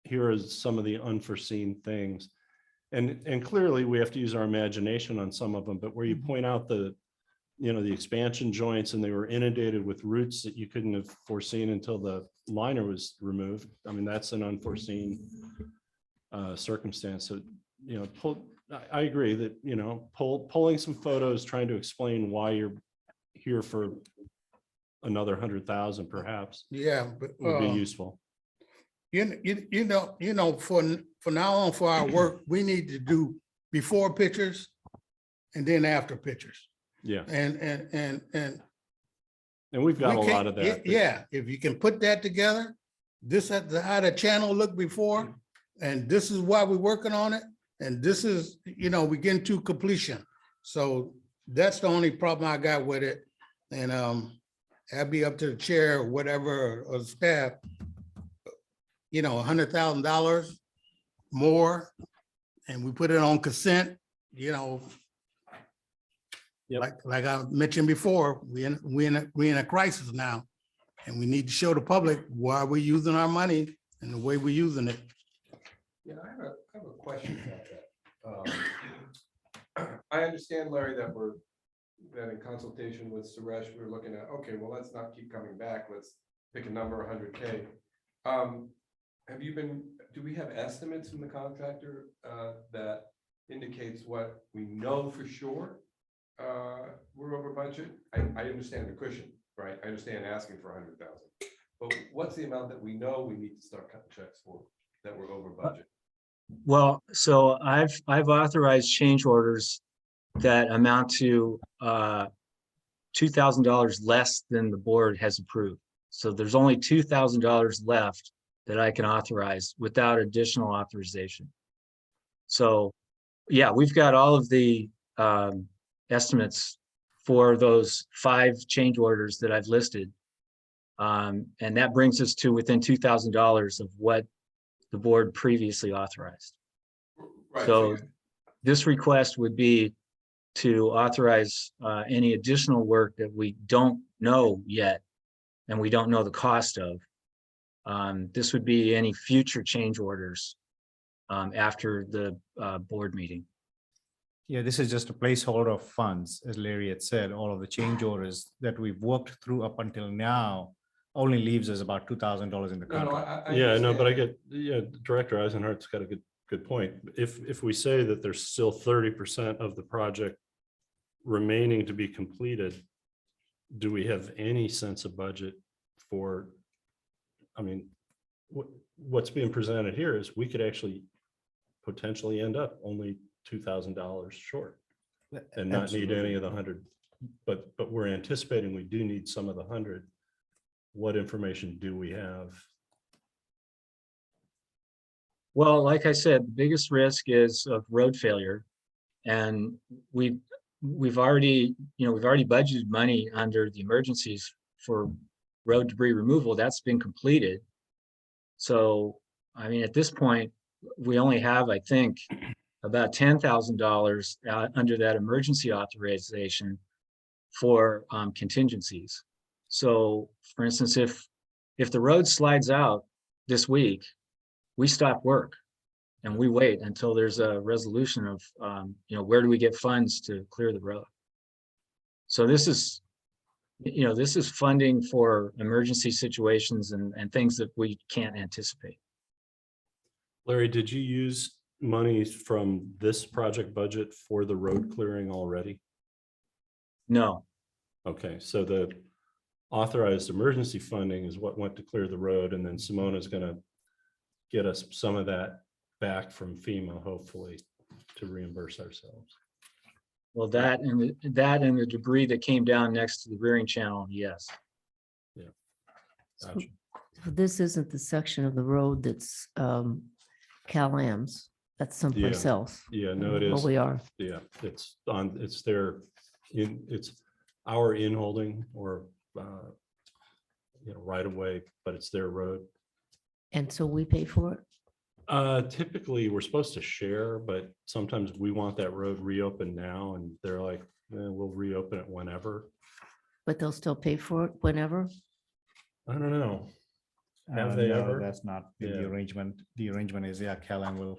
here are some of the unforeseen things. And clearly we have to use our imagination on some of them, but where you point out the expansion joints and they were inundated with roots that you couldn't have foreseen until the liner was removed. I mean, that's an unforeseen circumstance. So, I agree that, pulling some photos, trying to explain why you're here for another 100,000 perhaps. Yeah, but would be useful. for now on for our work, we need to do before pictures and then after pictures. Yeah. And And we've got a We can't- lot of that. Yeah, if you can put that together, this at the, how the channel looked before, and this is why we're working on it. And this is, we getting to completion. So that's the only problem I got with it. And that'd be up to the chair or whatever, or the staff. $100,000 more, and we put it on consent, Yep. like I mentioned before, we in a crisis now. And we need to show the public why we're using our money and the way we're using it. Yeah, I have a question about that. I understand, Larry, that in consultation with Suresh, we're looking at, okay, well, let's not keep coming back. Let's pick a number, 100K. Do we have estimates from the contractor that indicates what we know for sure we're over budget? I understand the cushion, right? I understand asking for 100,000, but what's the amount that we know we need to start cutting checks for that we're over budget? Well, so I've authorized change orders that amount to $2,000 less than the board has approved. So there's only $2,000 left that I can authorize without additional authorization. So yeah, we've got all of the estimates for those 5 change orders that I've listed. And that brings us to within $2,000 of what the board previously authorized. Right. So this request would be to authorize any additional work that we don't know yet and we don't know the cost of. This would be any future change orders after the board meeting. Yeah, this is just a placeholder of funds, as Larry had said. All of the change orders that we've worked through up until now only leaves us about $2,000 in the contract. Yeah, no, but I get, Director Eisenhardt's got a good point. If we say that there's still 30% of the project remaining to be completed, do we have any sense of budget for, what's being presented here is we could actually potentially end up only $2,000 short and not need any of the 100, but we're anticipating we do need some of the 100. What information do we have? Well, like I said, the biggest risk is of road failure. And we've already budgeted money under the emergencies for road debris removal. That's been completed. So, at this point, we only have, I think, about $10,000 under that emergency authorization for contingencies. So, for instance, if the road slides out this week, we stop work and we wait until there's a resolution of, where do we get funds to clear the road? So this is funding for emergency situations and things that we can't anticipate. Larry, did you use money from this project budget for the road clearing already? No. Okay, so the authorized emergency funding is what went to clear the road, and then Simona is going to get us some of that back from FEMA, hopefully, to reimburse ourselves. Well, that and the debris that came down next to the rearing channel, yes. Yeah. So Gotcha. this isn't the section of the road that's Cal-Am's, that's someplace else. Yeah, no, it Where is. we are. Yeah, it's our in-holding or right away, but it's their road. And so we pay for it? Typically, we're supposed to share, but sometimes we want that road reopened now, and they're like, we'll reopen it whenever. But they'll still pay for it whenever? I don't know. Have they No, ever? That's not Yeah. the arrangement. The arrangement is, Cal-Am will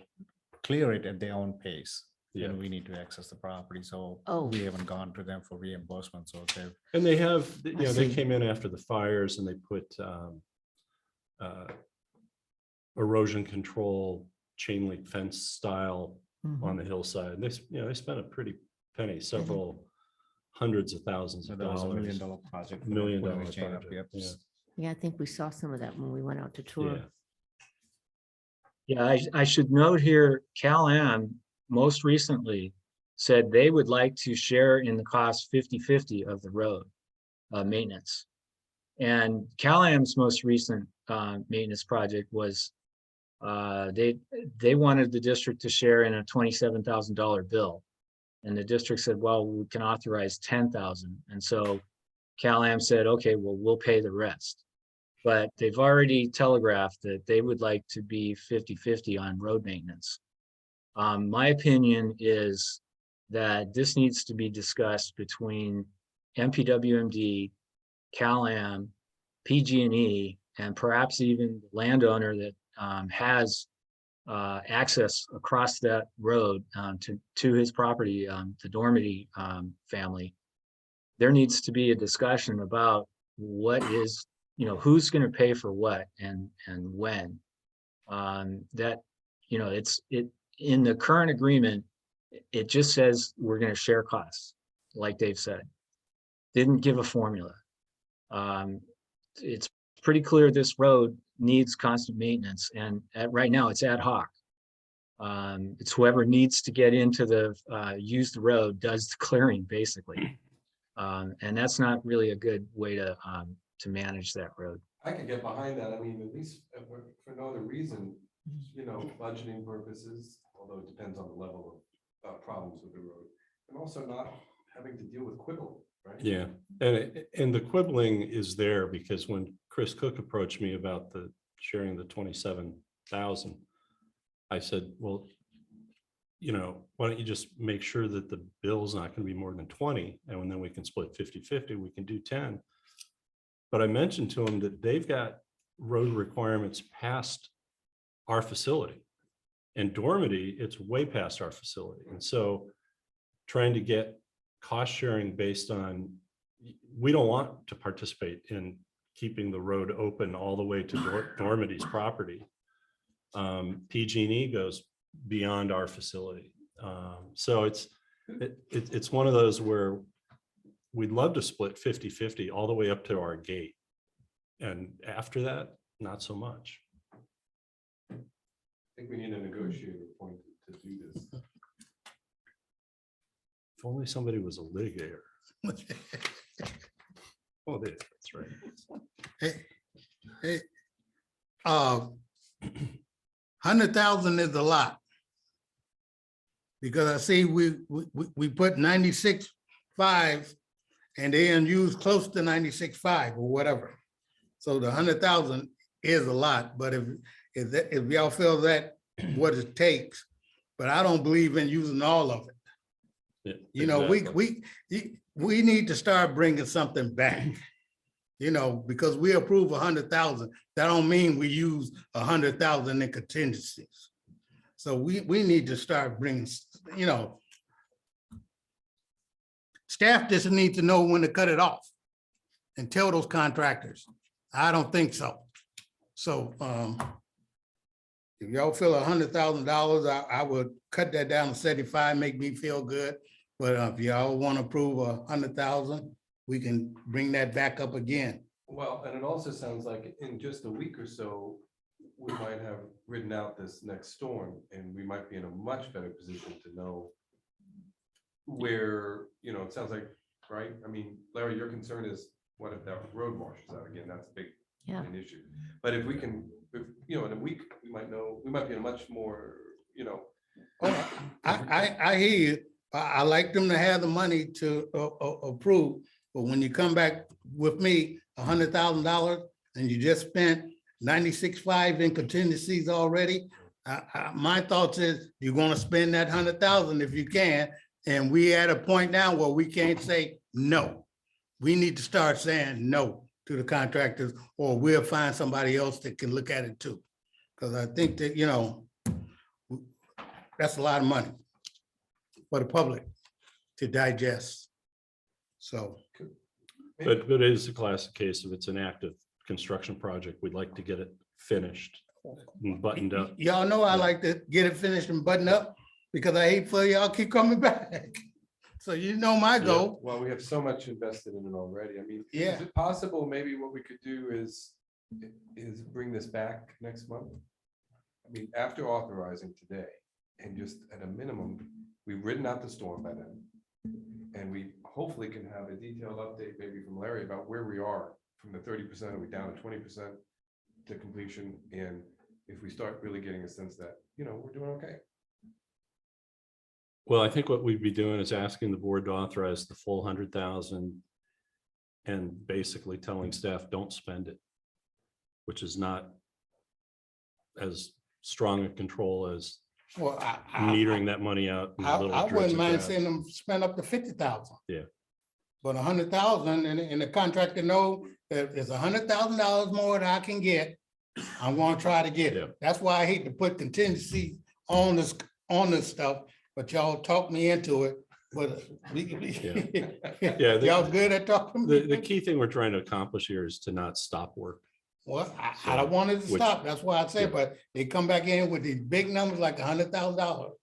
clear it at their own pace. Yeah. And we need to access the property. So Oh. we haven't gone to them for reimbursement. So they've And they have, they see. came in after the fires and they put erosion control chain link fence style Mhm. on the hillside. They spent a pretty penny, several hundreds of thousands of that was dollars. $1 million project. for $1 million putting the chain up, project, yep. yeah. Yeah, I think we saw some of that when we went out to tour. Yeah. Yeah, I should note here, Cal-Am most recently said they would like to share in the cost 50-50 of the road maintenance. And Cal-Am's most recent maintenance project was they wanted the district to share in a $27,000 bill. And the district said, well, we can authorize 10,000. And so Cal-Am said, okay, well, we'll pay the rest. But they've already telegraphed that they would like to be 50-50 on road maintenance. My opinion is that this needs to be discussed between MPWMD, Cal-Am, PG&E, and perhaps even the landowner that has access across that road to his property, the Dormady family. There needs to be a discussion about what is, who's going to pay for what and when. That, in the current agreement, it just says we're going to share costs, like Dave said. Didn't give a formula. It's pretty clear this road needs constant maintenance, and right now it's ad hoc. It's whoever needs to get into use the road does the clearing, basically. And that's not really a good way to manage that road. I could get behind that. I mean, at least for no other reason, budgeting purposes, although it depends on the level of problems with the road, and also not having to deal with quibbling, right? Yeah, and the quibbling is there because when Chris Cook approached me about the sharing the 27,000, I said, well, why don't you just make sure that the bill's not going to be more than 20, and then we can split 50-50, we can do 10. But I mentioned to him that they've got road requirements past our facility. And Dormady, it's way past our facility. And so trying to get cost sharing based on, we don't want to participate in keeping the road open all the way to Dormady's property. PG&E goes beyond our facility. So it's one of those where we'd love to split 50-50 all the way up to our gate. And after that, not so much. I think we need a negotiator appointed to do this. If only somebody was a litigator. Oh, that's right. Hey, 100,000 is a lot. Because I see we put 96.5 and they unused close to 96.5 or whatever. So the 100,000 is a lot, but if y'all feel that what it takes, but I don't believe in using all of it. Yeah, exactly. We need to start bringing something back. Because we approve 100,000, that don't mean we use 100,000 in contingencies. So we need to start bringing, staff just need to know when to cut it off and tell those contractors. I don't think so. So if y'all feel $100,000, I would cut that down to 75, make me feel good. But if y'all want to approve 100,000, we can bring that back up again. Well, and it also sounds like in just a week or so, we might have ridden out this next storm and we might be in a much better position to know where, it sounds like, right? I mean, Larry, your concern is what if that road washes out again? That's a big an issue. But if we can, in a week, we might know, we might be in a much more, Oh, I hear you. I like them to have the money to approve, but when you come back with me, $100,000 and you just spent 96.5 in contingencies already, my thoughts is you're gonna spend that 100,000 if you can, and we at a point now where we can't say no. We need to start saying no to the contractors, or we'll find somebody else that can look at it too. Because I think that, that's a lot of money for the public to digest. So. But it is a classic case of it's an active construction project. We'd like to get it finished and buttoned up. Y'all know I like to get it finished and buttoned up because I hate for y'all keep coming back. So my goal. Well, we have so much invested in it already. I mean, Yeah. is it possible maybe what we could do is bring this back next month? I mean, after authorizing today, and just at a minimum, we've ridden out the storm by then. And we hopefully can have a detailed update maybe from Larry about where we are from the 30%, are we down to 20% to completion? And if we start really getting a sense that, you know, we're doing okay. Well, I think what we'd be doing is asking the board to authorize the full 100,000 and basically telling staff, don't spend it, which is not as strong a control as Well, metering that money out. in I little wouldn't dribs and mind drabs. seeing them spend up to 50,000. Yeah. But 100,000 and the contractor know that it's $100,000 more that I can get. I'm gonna try to get Yeah. it. That's why I hate to put contingency on this stuff, but y'all talk me into it. But Yeah, y'all good at talking? me The into it? key thing we're trying to accomplish here is to not stop work. Well, I don't want it to Which- stop. That's why I said, yeah. but they come back in with these big numbers like $100,000.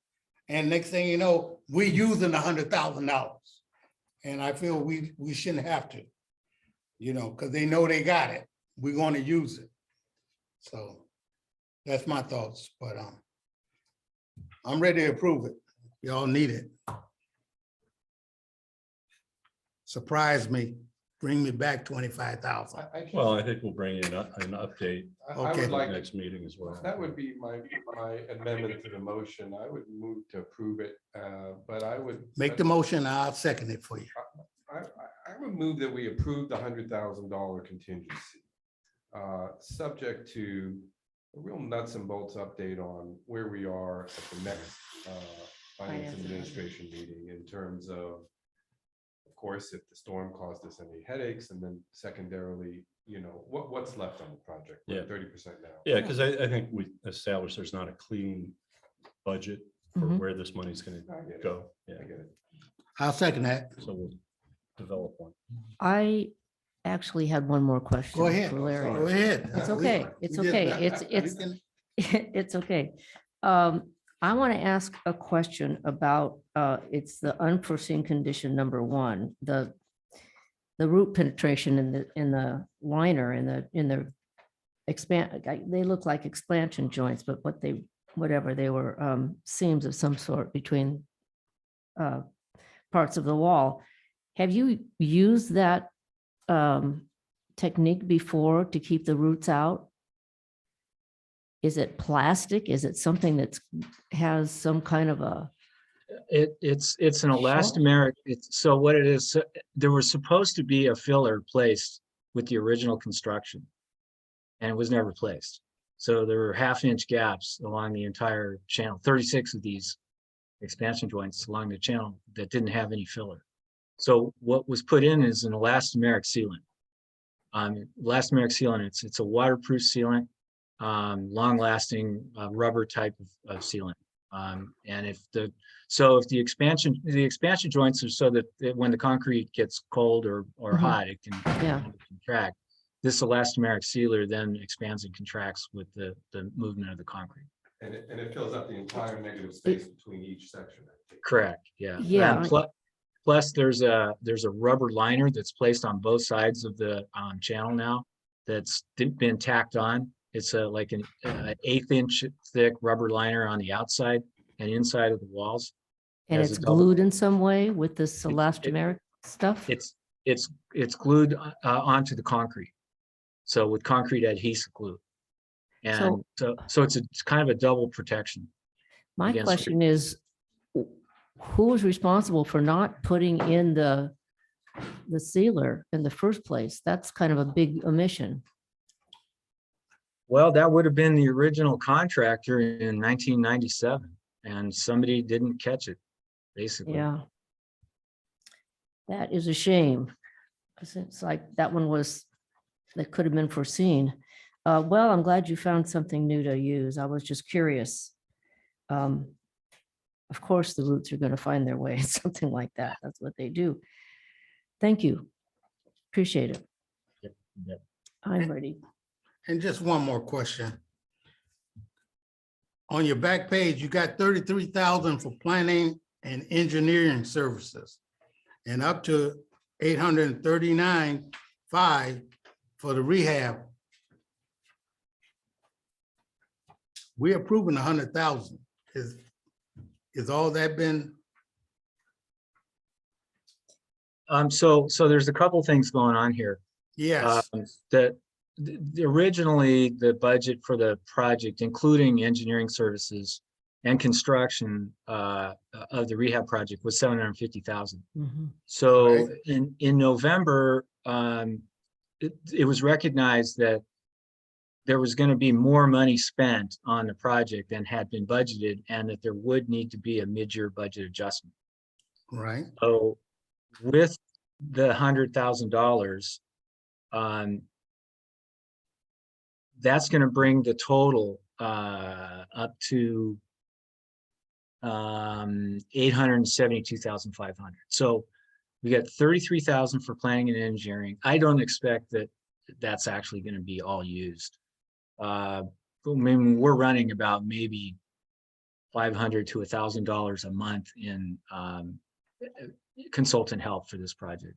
And next thing you know, we using $100,000. And I feel we shouldn't have to. You know, because they know they got it. We're going to use it. So that's my thoughts, but I'm ready to approve it. Y'all need it. Surprise me, bring me back 25,000. Well, I think we'll bring in an update I Okay. would at the like, next meeting as well. that would be my amendment to the motion. I would move to approve it, but I would. Make the motion, I'll second it for you. I would move that we approve the $100,000 contingency, subject to a real nuts and bolts update on where we are at the next finance administration meeting in terms of course, if the storm caused us any headaches, and then secondarily, you know, what's left on the project. We're Yeah. 30% now. Yeah, because I think we established there's not a clean budget for Mhm. where this money's gonna I get it. go. I Yeah, get it. I'll second that. so we'll develop one. I actually had one more question. Go ahead. for Larry. Go ahead. It's okay. It's We did okay. that. It's We can- it's okay. I want to ask a question about, it's the unforeseen condition number one, the root penetration in the liner, in the expand, they look like expansion joints, but whatever they were, seams of some sort between parts of the wall. Have you used that technique before to keep the roots out? Is it plastic? Is it something that's has some kind of a? It's an elastomeric. So what it is, there was supposed to be a filler placed with the original construction, and it was never placed. So there were 1/2-inch gaps along the entire channel, 36 of these expansion joints along the channel that didn't have any filler. So what was put in is an elastomeric sealant. Elastomeric sealant, it's a waterproof sealant, long-lasting rubber type of sealant. And if the expansion joints are so that when the concrete gets cold or hot, it can contract. This elastomeric sealer then expands and contracts with the movement of the concrete. And it fills up the entire negative space between each section. Correct. Yeah. Yeah. And plus, there's a rubber liner that's placed on both sides of the channel now. That's been tacked on. It's like an 1/8 inch thick rubber liner on the outside and inside of the walls. And Has it's a double- glued in some way with this elastomeric stuff? It's glued onto the concrete. So with concrete adhesive glue. And so it's kind of a double protection. My against- question is, who is responsible for not putting in the sealer in the first place? That's kind of a big omission. Well, that would have been the original contractor in 1997, and somebody didn't catch it, basically. Yeah. That is a shame. 'Cause it's like that could have been foreseen. Well, I'm glad you found something new to use. I was just curious. Of course, the roots are going to find their way in something like that. That's what they do. Thank you. Appreciate it. Yep. I'm ready. And just one more question. On your back page, you got 33,000 for planning and engineering services and up to 839,500 for the rehab. We're approving 100,000. Is all that been? So there's a couple things going on here. Yes, Originally, the budget for the project, including engineering services and construction of the rehab project, was 750,000. So Right. in November, it was recognized that there was going to be more money spent on the project than had been budgeted, and that there would need to be a mid-year budget adjustment. right. So with the $100,000, that's going to bring the total up to 872,500. So we got 33,000 for planning and engineering. I don't expect that that's actually going to be all used. I mean, we're running about maybe $500 to $1,000 a month in consultant help for this project.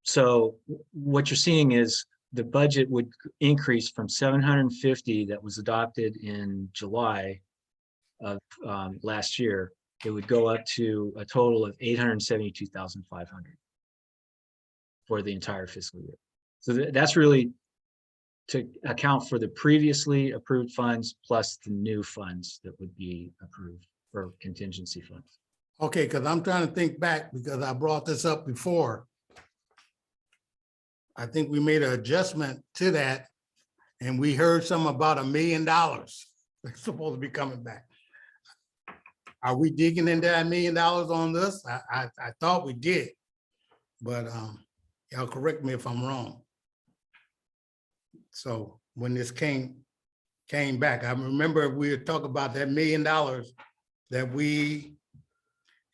So what you're seeing is the budget would increase from 750 that was adopted in July of last year. It would go up to a total of 872,500 for the entire fiscal year. So that's really to account for the previously approved funds plus the new funds that would be approved for contingency funds. Okay, because I'm trying to think back because I brought this up before. I think we made an adjustment to that and we heard something about $1 million. That's supposed to be coming back. Are we digging into that $1 million on this? I thought we did, but y'all correct me if I'm wrong. So when this came back, I remember we were talking about that $1 million that we,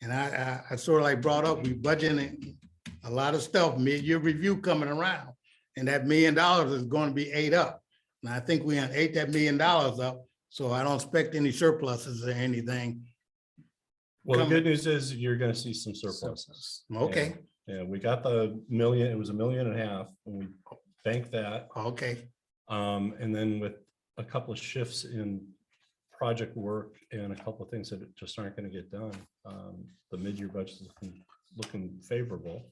and I sort of like brought up, we budgeting a lot of stuff, mid-year review coming around, and that $1 million is going to be ate up. And I think we ate that $1 million up, so I don't expect any surpluses or anything. Well, the good news is you're going to see some surpluses. Okay, Yeah, we got the million, it was $1.5 million, and we banked that. okay, And then with a couple of shifts in project work and a couple of things that just aren't going to get done, the mid-year budget is looking favorable,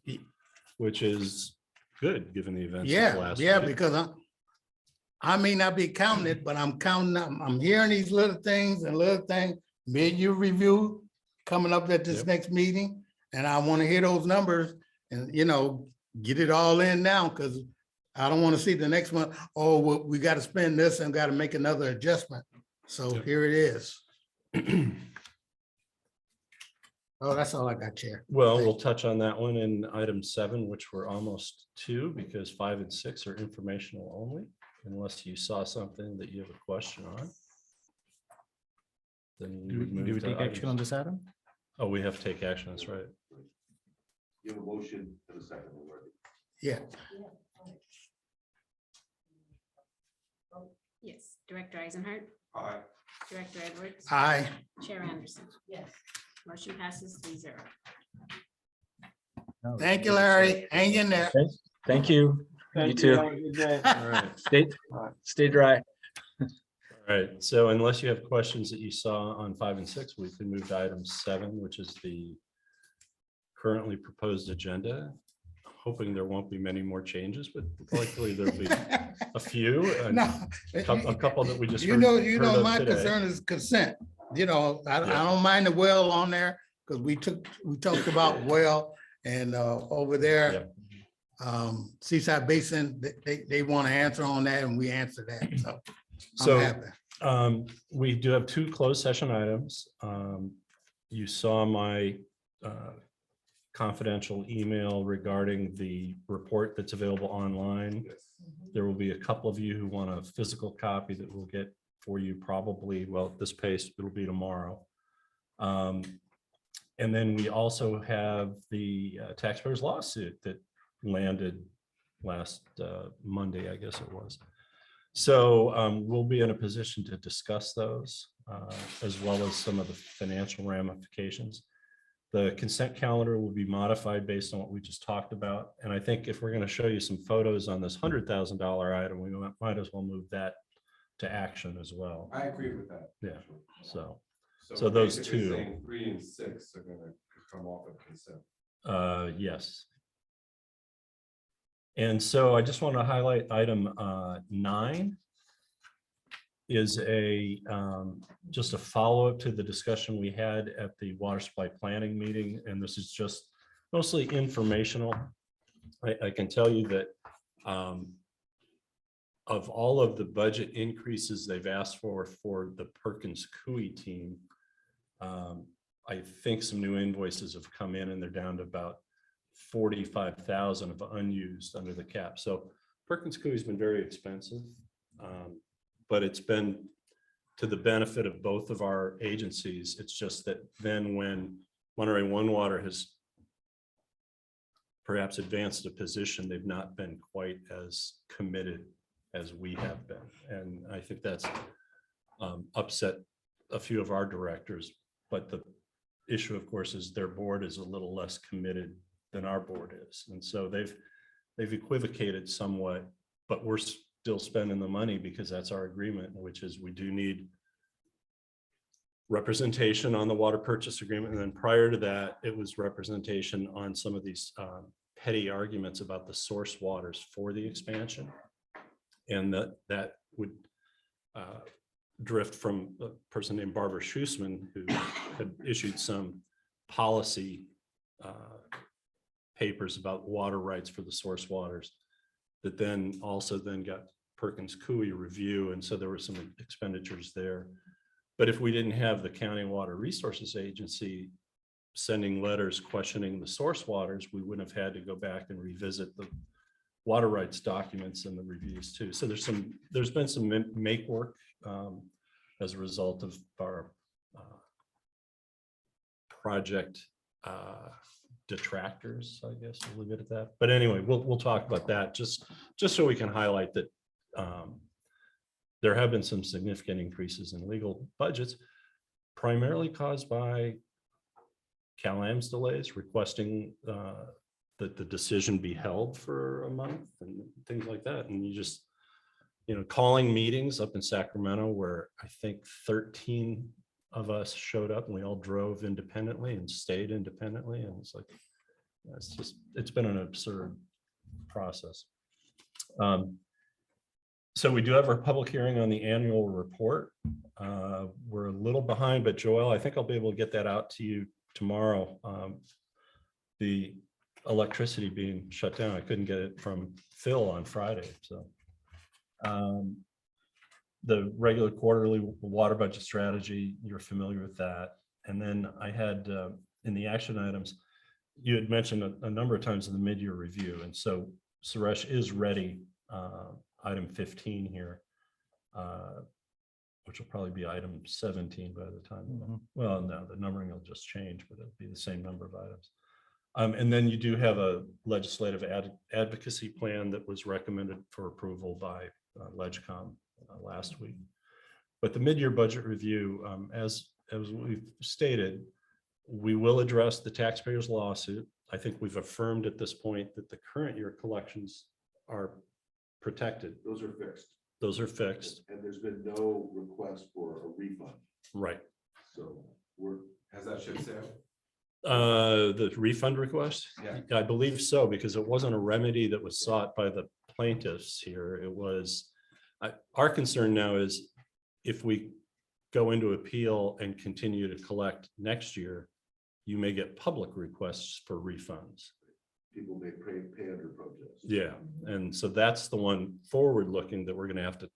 which is good given the events of last week. yeah, because I may not be counting it, but I'm counting, I'm hearing these little things and little things, mid-year review coming up at this next meeting. And I want to hear those numbers and, you know, get it all in now because I don't want to see the next one, oh, well, we got to spend this and got to make another adjustment. So here it is. Oh, that's all I got, Chair. Well, we'll touch on that one in item 7, which we're almost to, because 5 and 6 are informational only, unless you saw something that you have a question on. Then we would move Do we to take action on this item? Oh, we have to take action, that's right. You have a motion and a second already. Yeah, Yes, Director Eisenhart, Aye. Director Edwards, aye. Chair Anderson. Yes. Motion passes 3-0. No. Thank you, Larry. Hang in there. Thank you. You too. Have a good day. All right. Stay dry. All right, so unless you have questions that you saw on 5 and 6, we can move to item 7, which is the currently proposed agenda. Hoping there won't be many more changes, but likely there'll be a few, and No, a couple that we just you heard know, of my today. concern is consent. You know, I don't mind the well on there because we talked about well and over there. Seaside Basin, they want to answer on that and we answer that. So I'm happy. We do have 2 closed session items. You saw my confidential email regarding the report that's available online. There will be a couple of you who want a physical copy that we'll get for you probably, well, at this pace, it'll be tomorrow. And then we also have the taxpayers lawsuit that landed last Monday, I guess it was. So we'll be in a position to discuss those as well as some of the financial ramifications. The consent calendar will be modified based on what we just talked about. And I think if we're going to show you some photos on this $100,000 item, we might as well move that to action as well. I agree with that. Yeah, so we're those basically 2. saying 3 and 6 are gonna come off of consent. Yes. And so I just want to highlight item 9 is just a follow-up to the discussion we had at the water supply planning meeting. And this is just mostly informational. I can tell you that of all of the budget increases they've asked for the Perkins Coie team, I think some new invoices have come in and they're down to about 45,000 of unused under the cap. So Perkins Coie has been very expensive, but it's been to the benefit of both of our agencies. It's just that then when Monterey One Water has perhaps advanced a position, they've not been quite as committed as we have been. And I think that's upset a few of our directors. But the issue, of course, is their board is a little less committed than our board is. And so they've equivocated somewhat, but we're still spending the money because that's our agreement, which is we do need representation on the water purchase agreement. And then prior to that, it was representation on some of these petty arguments about the source waters for the expansion. And that would drift from a person named Barbara Schussman, who had issued some policy papers about water rights for the source waters that then also got Perkins Coie review. And so there were some expenditures there. But if we didn't have the County Water Resources Agency sending letters questioning the source waters, we wouldn't have had to go back and revisit the water rights documents and the reviews too. So there's been some make work as a result of our project detractors, I guess we'll leave it at that. But anyway, we'll talk about that just so we can highlight that there have been some significant increases in legal budgets, primarily caused by CalAM's delays, requesting that the decision be held for a month and things like that. And you just, calling meetings up in Sacramento where I think 13 of us showed up and we all drove independently and stayed independently. And it's like, it's been an absurd process. So we do have our public hearing on the annual report. We're a little behind, but Joelle, I think I'll be able to get that out to you tomorrow. The electricity being shut down, I couldn't get it from Phil on Friday. So the regular quarterly water budget strategy, you're familiar with that. And then I had in the action items, you had mentioned a number of times in the mid-year review. And so Suresh is ready, item 15 here, which will probably be item 17 by the time. Well, no, the numbering will just change, but it'll be the same number of items. And then you do have a legislative advocacy plan that was recommended for approval by LegCom last week. But the mid-year budget review, as we've stated, we will address the taxpayers' lawsuit. I think we've affirmed at this point that the current year collections are protected. Those are fixed. Those are fixed. And there's been no request for a refund. Right. So Has that ship sailed? The refund request? Yeah. I believe so, because it wasn't a remedy that was sought by the plaintiffs here. It was, our concern now is if we go into appeal and continue to collect next year, you may get public requests for refunds. People may pay under protest. Yeah, and so that's the one forward looking that we're going to have to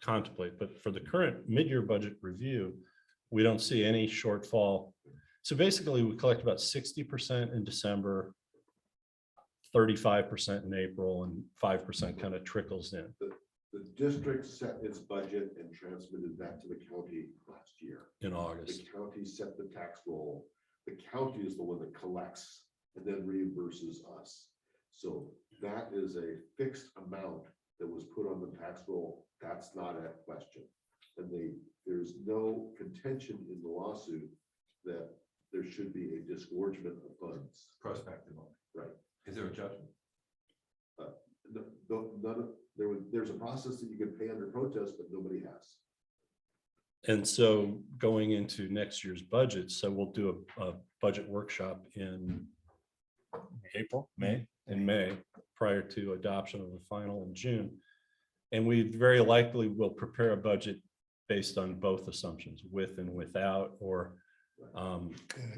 contemplate. But for the current mid-year budget review, we don't see any shortfall. So basically we collect about 60% in December, 35% in April, and 5% kind of trickles in. The district set its budget and transmitted that to the county last year. In August. The county set the tax roll. The county is the one that collects and then reimburses us. So that is a fixed amount that was put on the tax roll. That's not a question. And there's no contention in the lawsuit that there should be a disgorgement of funds. Prospective. Right. Is there a judgment? There's a process that you can pay under protest, but nobody has. And so going into next year's budget, so we'll do a budget workshop in May, in May, prior to adoption of the final in June. And we very likely will prepare a budget based on both assumptions, with and without, or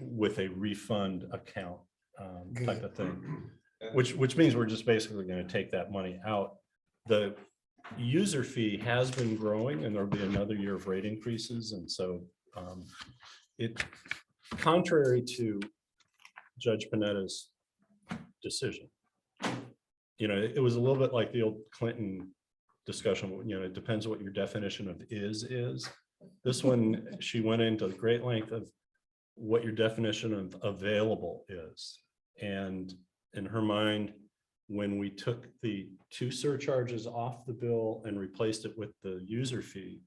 with a refund account type of thing, which means we're just basically going to take that money out. The user fee has been growing, and there'll be another year of rate increases. And so it, contrary to Judge Panetta's decision, it was a little bit like the old Clinton discussion. It depends what your definition of is. This one, she went into great length of what your definition of available is. And in her mind, when we took the 2 surcharges off the bill and replaced it with the user fee,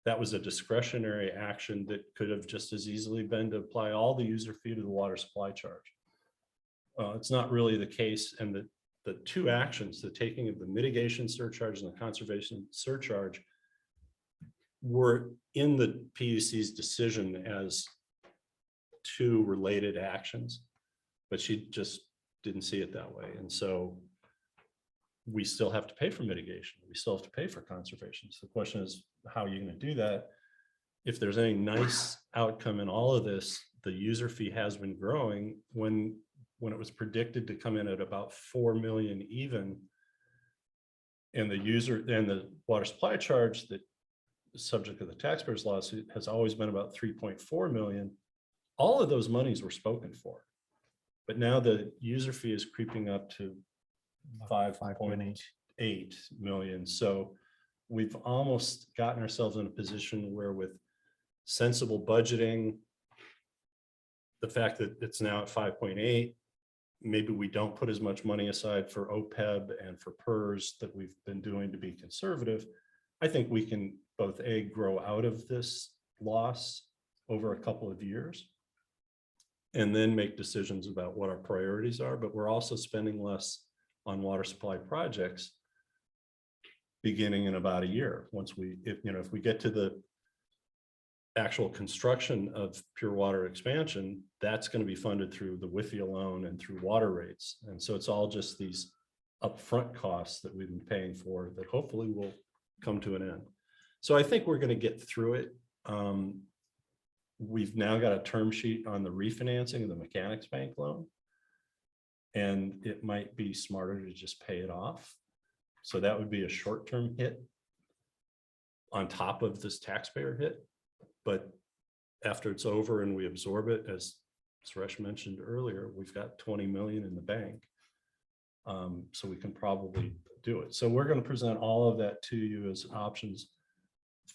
that was a discretionary action that could have just as easily been to apply all the user fee to the water supply charge. It's not really the case. And the 2 actions, the taking of the mitigation surcharge and the conservation surcharge, were in the PUC's decision as 2 related actions, but she just didn't see it that way. And so we still have to pay for mitigation. We still have to pay for conservation. So the question is, how are you going to do that? If there's any nice outcome in all of this, the user fee has been growing. When it was predicted to come in at about 4 million even, and the water supply charge that is subject to the taxpayers lawsuit has always been about 3.4 million, all of those monies were spoken for. But now the user fee is creeping up to 5.8 million. So we've almost gotten ourselves in a position where, with sensible budgeting, the fact that it's now at 5.8, maybe we don't put as much money aside for OPEB and for PERS that we've been doing to be conservative. I think we can both grow out of this loss over a couple of years, and then make decisions about what our priorities are. But we're also spending less on water supply projects beginning in about a year. Once if we get to the actual construction of pure water expansion, that's going to be funded through the WIFIA loan and through water rates. And so it's all just these upfront costs that we've been paying for that hopefully will come to an end. So I think we're going to get through it. We've now got a term sheet on the refinancing of the Mechanics Bank loan, and it might be smarter to just pay it off. So that would be a short-term hit on top of this taxpayer hit. But after it's over and we absorb it, as Suresh mentioned earlier, we've got 20 million in the bank. So we can probably do it. So we're going to present all of that to you as options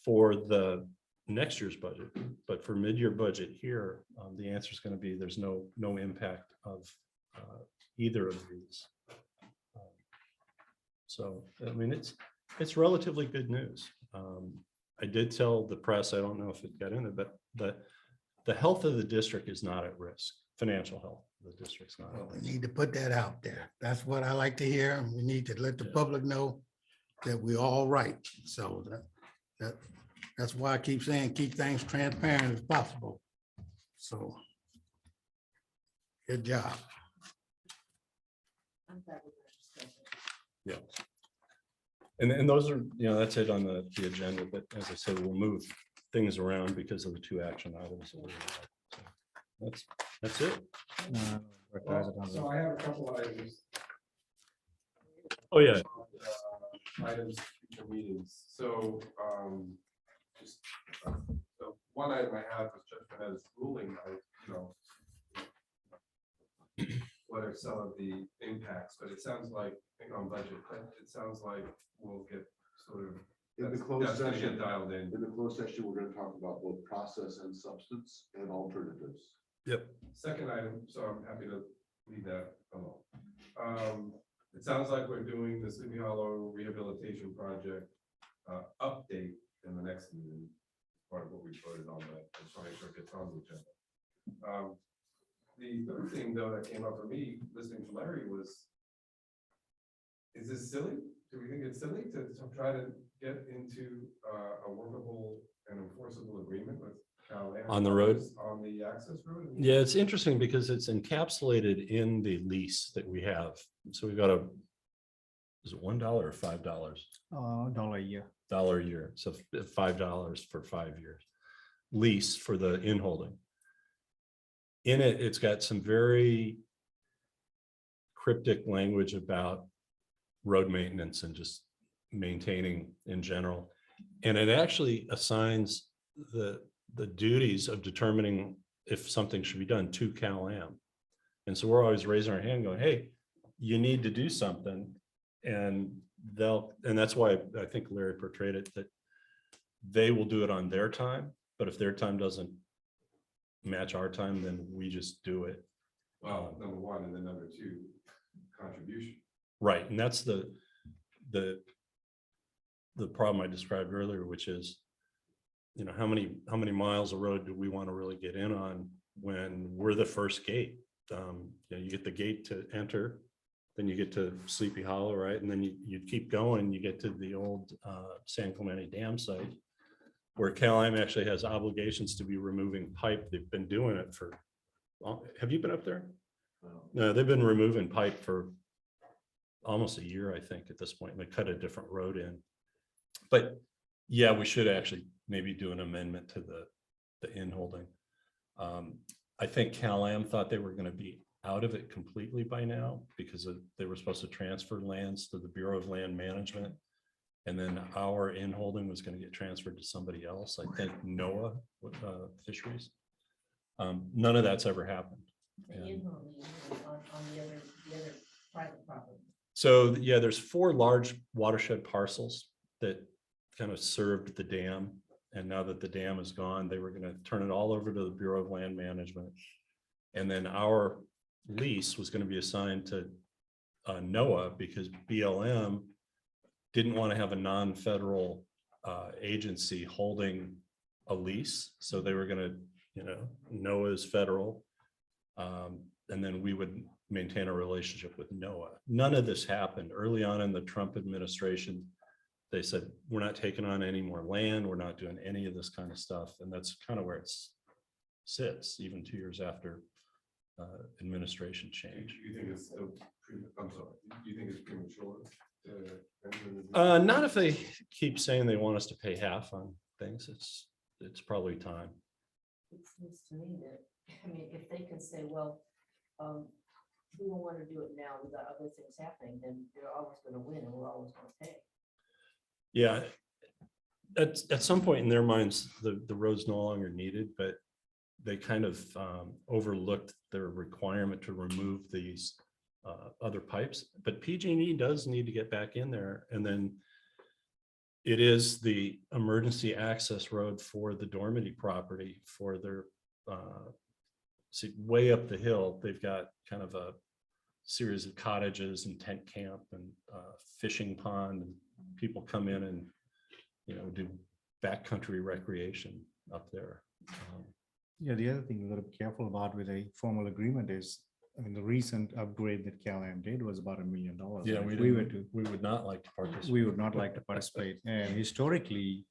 for the next year's budget. But for mid-year budget here, the answer is going to be there's no impact of either of these. So I mean, it's relatively good news. I did tell the press, I don't know if it got in it, but the health of the district is not at risk. Financial health of the district's not at risk. We need to put that out there. That's what I like to hear. We need to let the public know that we're all right. So that's why I keep saying, keep things transparent as possible. So good job. I'm glad we got discussion. Yeah. And those are, that's it on the agenda, but as I said, we'll move things around because of the 2 action items. So that's it. So I have a couple of items. Oh, yeah. Items, future meetings. So so one item I have was Judge Panetta's ruling, what are some of the impacts, but it sounds like, I think on budget, it sounds like we'll get sort of, In the closed that's gonna session, get dialed in. in the closed session, we're going to talk about both process and substance and alternatives. Yep. Second item, so I'm happy to leave that alone. It sounds like we're doing the Sleepy Hollow rehabilitation project update in the next meeting, part of what we voted on, that I just want to make sure it gets on the agenda. The third thing, though, that came up for me listening to Larry was, is this silly? Do we think it's silly to try to get into a workable and enforceable agreement with on the road. On the access road? Yeah, it's interesting because it's encapsulated in the lease that we have. So we've got is it $1 or $5? $1 a year. $1 a year. So $5 for 5 years lease for the in-holding. In it, it's got some very cryptic language about road maintenance and just maintaining in general. And it actually assigns the duties of determining if something should be done to Cal-Am. And so we're always raising our hand going, hey, you need to do something. And that's why I think Larry portrayed it, that they will do it on their time, but if their time doesn't match our time, then we just do it. Well, number one, and then number two, contribution. Right, and that's the problem I described earlier, which is, you know, how many miles of road do we want to really get in on when we're the first gate? You know, you get the gate to enter, then you get to Sleepy Hollow, right? And then you keep going, you get to the old San Clemente Dam site, where Cal-Am actually has obligations to be removing pipe. They've been doing it for, have you been up there? No, they've been removing pipe for almost a year, I think, at this point. And they cut a different road in. But yeah, we should actually maybe do an amendment to the in-holding. I think Cal-Am thought they were going to be out of it completely by now because they were supposed to transfer lands to the Bureau of Land Management. And then our in-holding was going to get transferred to somebody else, I think NOAA Fisheries. None of that's ever happened. The in-holding on the other private property. So yeah, there's 4 large watershed parcels that kind of served the dam. And now that the dam is gone, they were going to turn it all over to the Bureau of Land Management. And then our lease was going to be assigned to NOAA because BLM didn't want to have a non-federal agency holding a lease. So they were going to, you know, NOAA is federal. And then we would maintain a relationship with NOAA. None of this happened early on in the Trump administration. They said, we're not taking on any more land. We're not doing any of this kind of stuff. And that's kind of where it sits, even 2 years after administration change. You think it's, I'm sorry, do you think it's premature? Not if they keep saying they want us to pay half on things. It's probably time. It seems to me that, I mean, if they can say, well, we don't want to do it now, we've got other things happening, then they're always going to win and we're always going to pay. Yeah, at some point in their minds, the road's no longer needed, but they kind of overlooked their requirement to remove these other pipes. But PG&E does need to get back in there. And then it is the emergency access road for the Dormady property for their, see, way up the hill, they've got kind of a series of cottages and tent camp and fishing pond, and people come in and, you know, do backcountry recreation up there. Yeah, the other thing we got to be careful about with a formal agreement is, I mean, the recent upgrade that Cal-Am did was about $1 million. Yeah, If we would not like to participate. We We would not like to participate. And historically,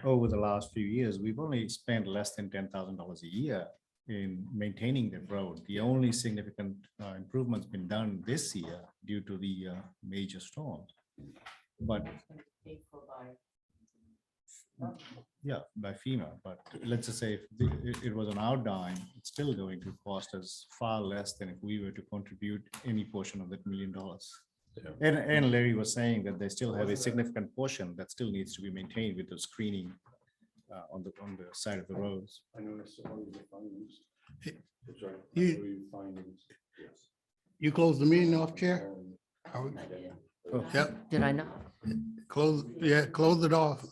over the last few years, we've only spent less than $10,000 a year in maintaining the road. The only significant improvements been done this year due to the major storms. But It's going to be paid for by. yeah, by FEMA, but let's just say if it was on our dime, it's still going to cost us far less than if we were to contribute any portion of that $1 million. Yeah. And Larry was saying that they still have a significant portion that still needs to be maintained with the screening on the side of the roads. I noticed one of the findings. I'm sorry. You close the meeting off, Chair? Are we- Oh, Yep, Did I not? close it off.